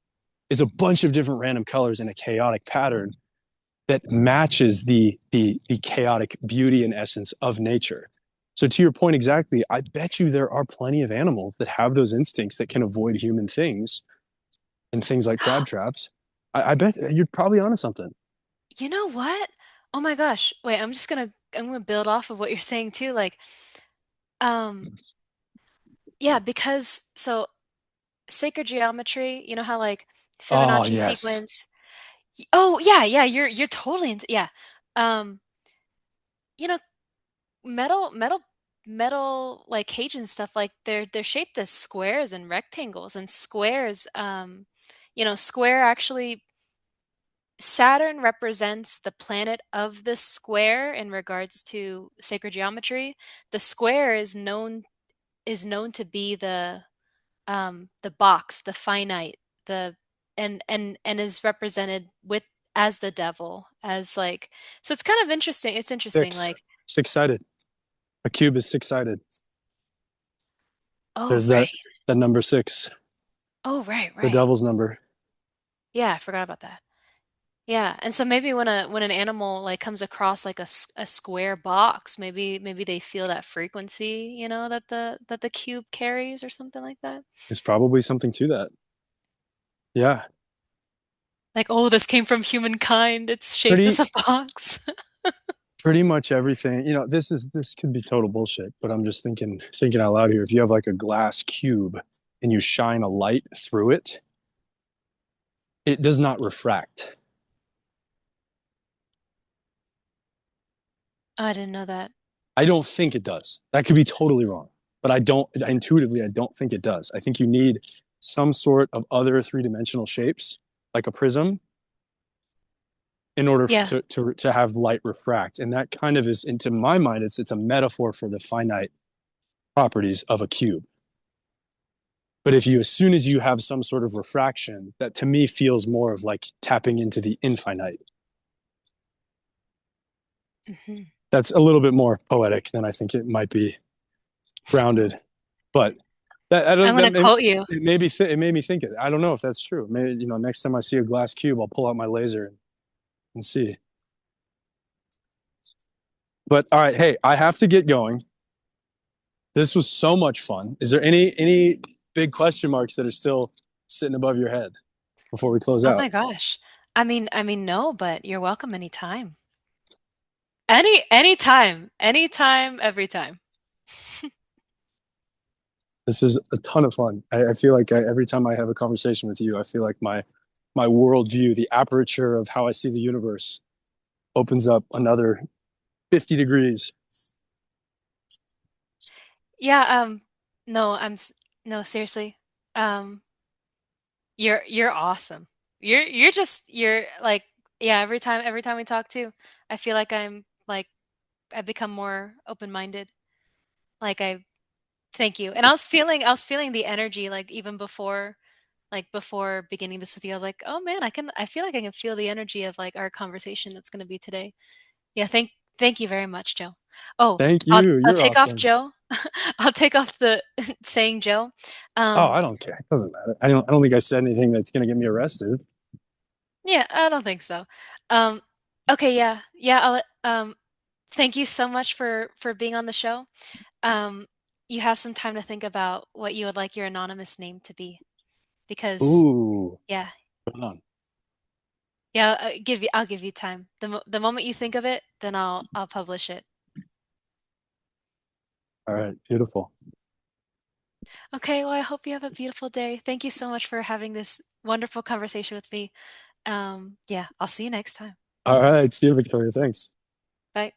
It's a bunch of different random colors in a chaotic pattern that matches the chaotic beauty and essence of nature. So to your point exactly, I bet you there are plenty of animals that have those instincts that can avoid human things and things like crab traps. I bet you're probably onto something. You know what? Oh my gosh. Wait, I'm gonna build off of what you're saying too. Like, um, yeah, because so sacred geometry, you know how like Oh Fibonacci yes. sequence. Oh yeah, yeah, you're totally into yeah. Um, you know, metal like cage and stuff like they're shaped as squares and rectangles and squares. Square actually Saturn represents the planet of the square in regards to sacred geometry. The square is known to be the box, the finite, the and is represented with as the devil, as like so it's kind of interesting. It's interesting, Six. like, Six sided. A cube is six sided. oh There's right. that number six, Oh right, the right. devil's number. Yeah, I forgot about that. Yeah, and so maybe when an animal like comes across like a square box, maybe they feel that frequency, that the cube carries or something like that. There's probably something to that. Yeah. Like, oh, this came from humankind. It's shaped as Pretty a box. pretty much everything. This could be total bullshit, but I'm just thinking out loud here. If you have like a glass cube and you shine a light through it, it does not refract. Oh, I didn't know that. I don't think it does. That could be totally wrong, but I don't think it does. I think you need some sort of other three-dimensional shapes, like a prism, in order Yeah. to have light refract. And that kind of is, into my mind, it's a metaphor for the finite properties of a cube. But as soon as you have some sort of refraction, that to me feels more of like tapping into the infinite. Hmm. That's a little bit more poetic than I think it might be grounded. But that I I'm don't gonna that quote you. it made me think it. I don't know if that's true. Maybe next time I see a glass cube, I'll pull out my laser and see. But all right, hey, I have to get going. This was so much fun. Is there any big question marks that are still sitting above your head before we close Oh out? my gosh. I mean, no, but you're welcome anytime. Anytime, every time. This is a ton of fun. I feel like every time I have a conversation with you, I feel like my worldview, the aperture of how I see the universe, opens up another 50 degrees. Yeah, no, no, seriously. Um, you're awesome. You're like, yeah, every time we talk too, I feel like I become more open-minded. Like I thank you. And I was feeling the energy like even before beginning this with you. I was like, "Oh man, I feel like I can feel the energy of like our conversation that's going to be today." Yeah, thank you very much, Joe. Oh, Thank I'll you. I'll You're take off awesome. Joe. I'll take off the saying Joe. Oh, Um, I don't care. It doesn't matter. I don't think I said anything that's gonna get me arrested. yeah, I don't think so. Um, okay, yeah. Yeah, thank you so much for being on the show. Um, you have some time to think about what you would like your anonymous name to be because Ooh, yeah, hold on. yeah, I'll give you time. The moment you think of it, then I'll publish it. All right, beautiful. Okay, well, I hope you have a beautiful day. Thank you so much for having this wonderful conversation with me. Yeah, I'll see you next time. All right, see you, Victoria. Thanks. Bye.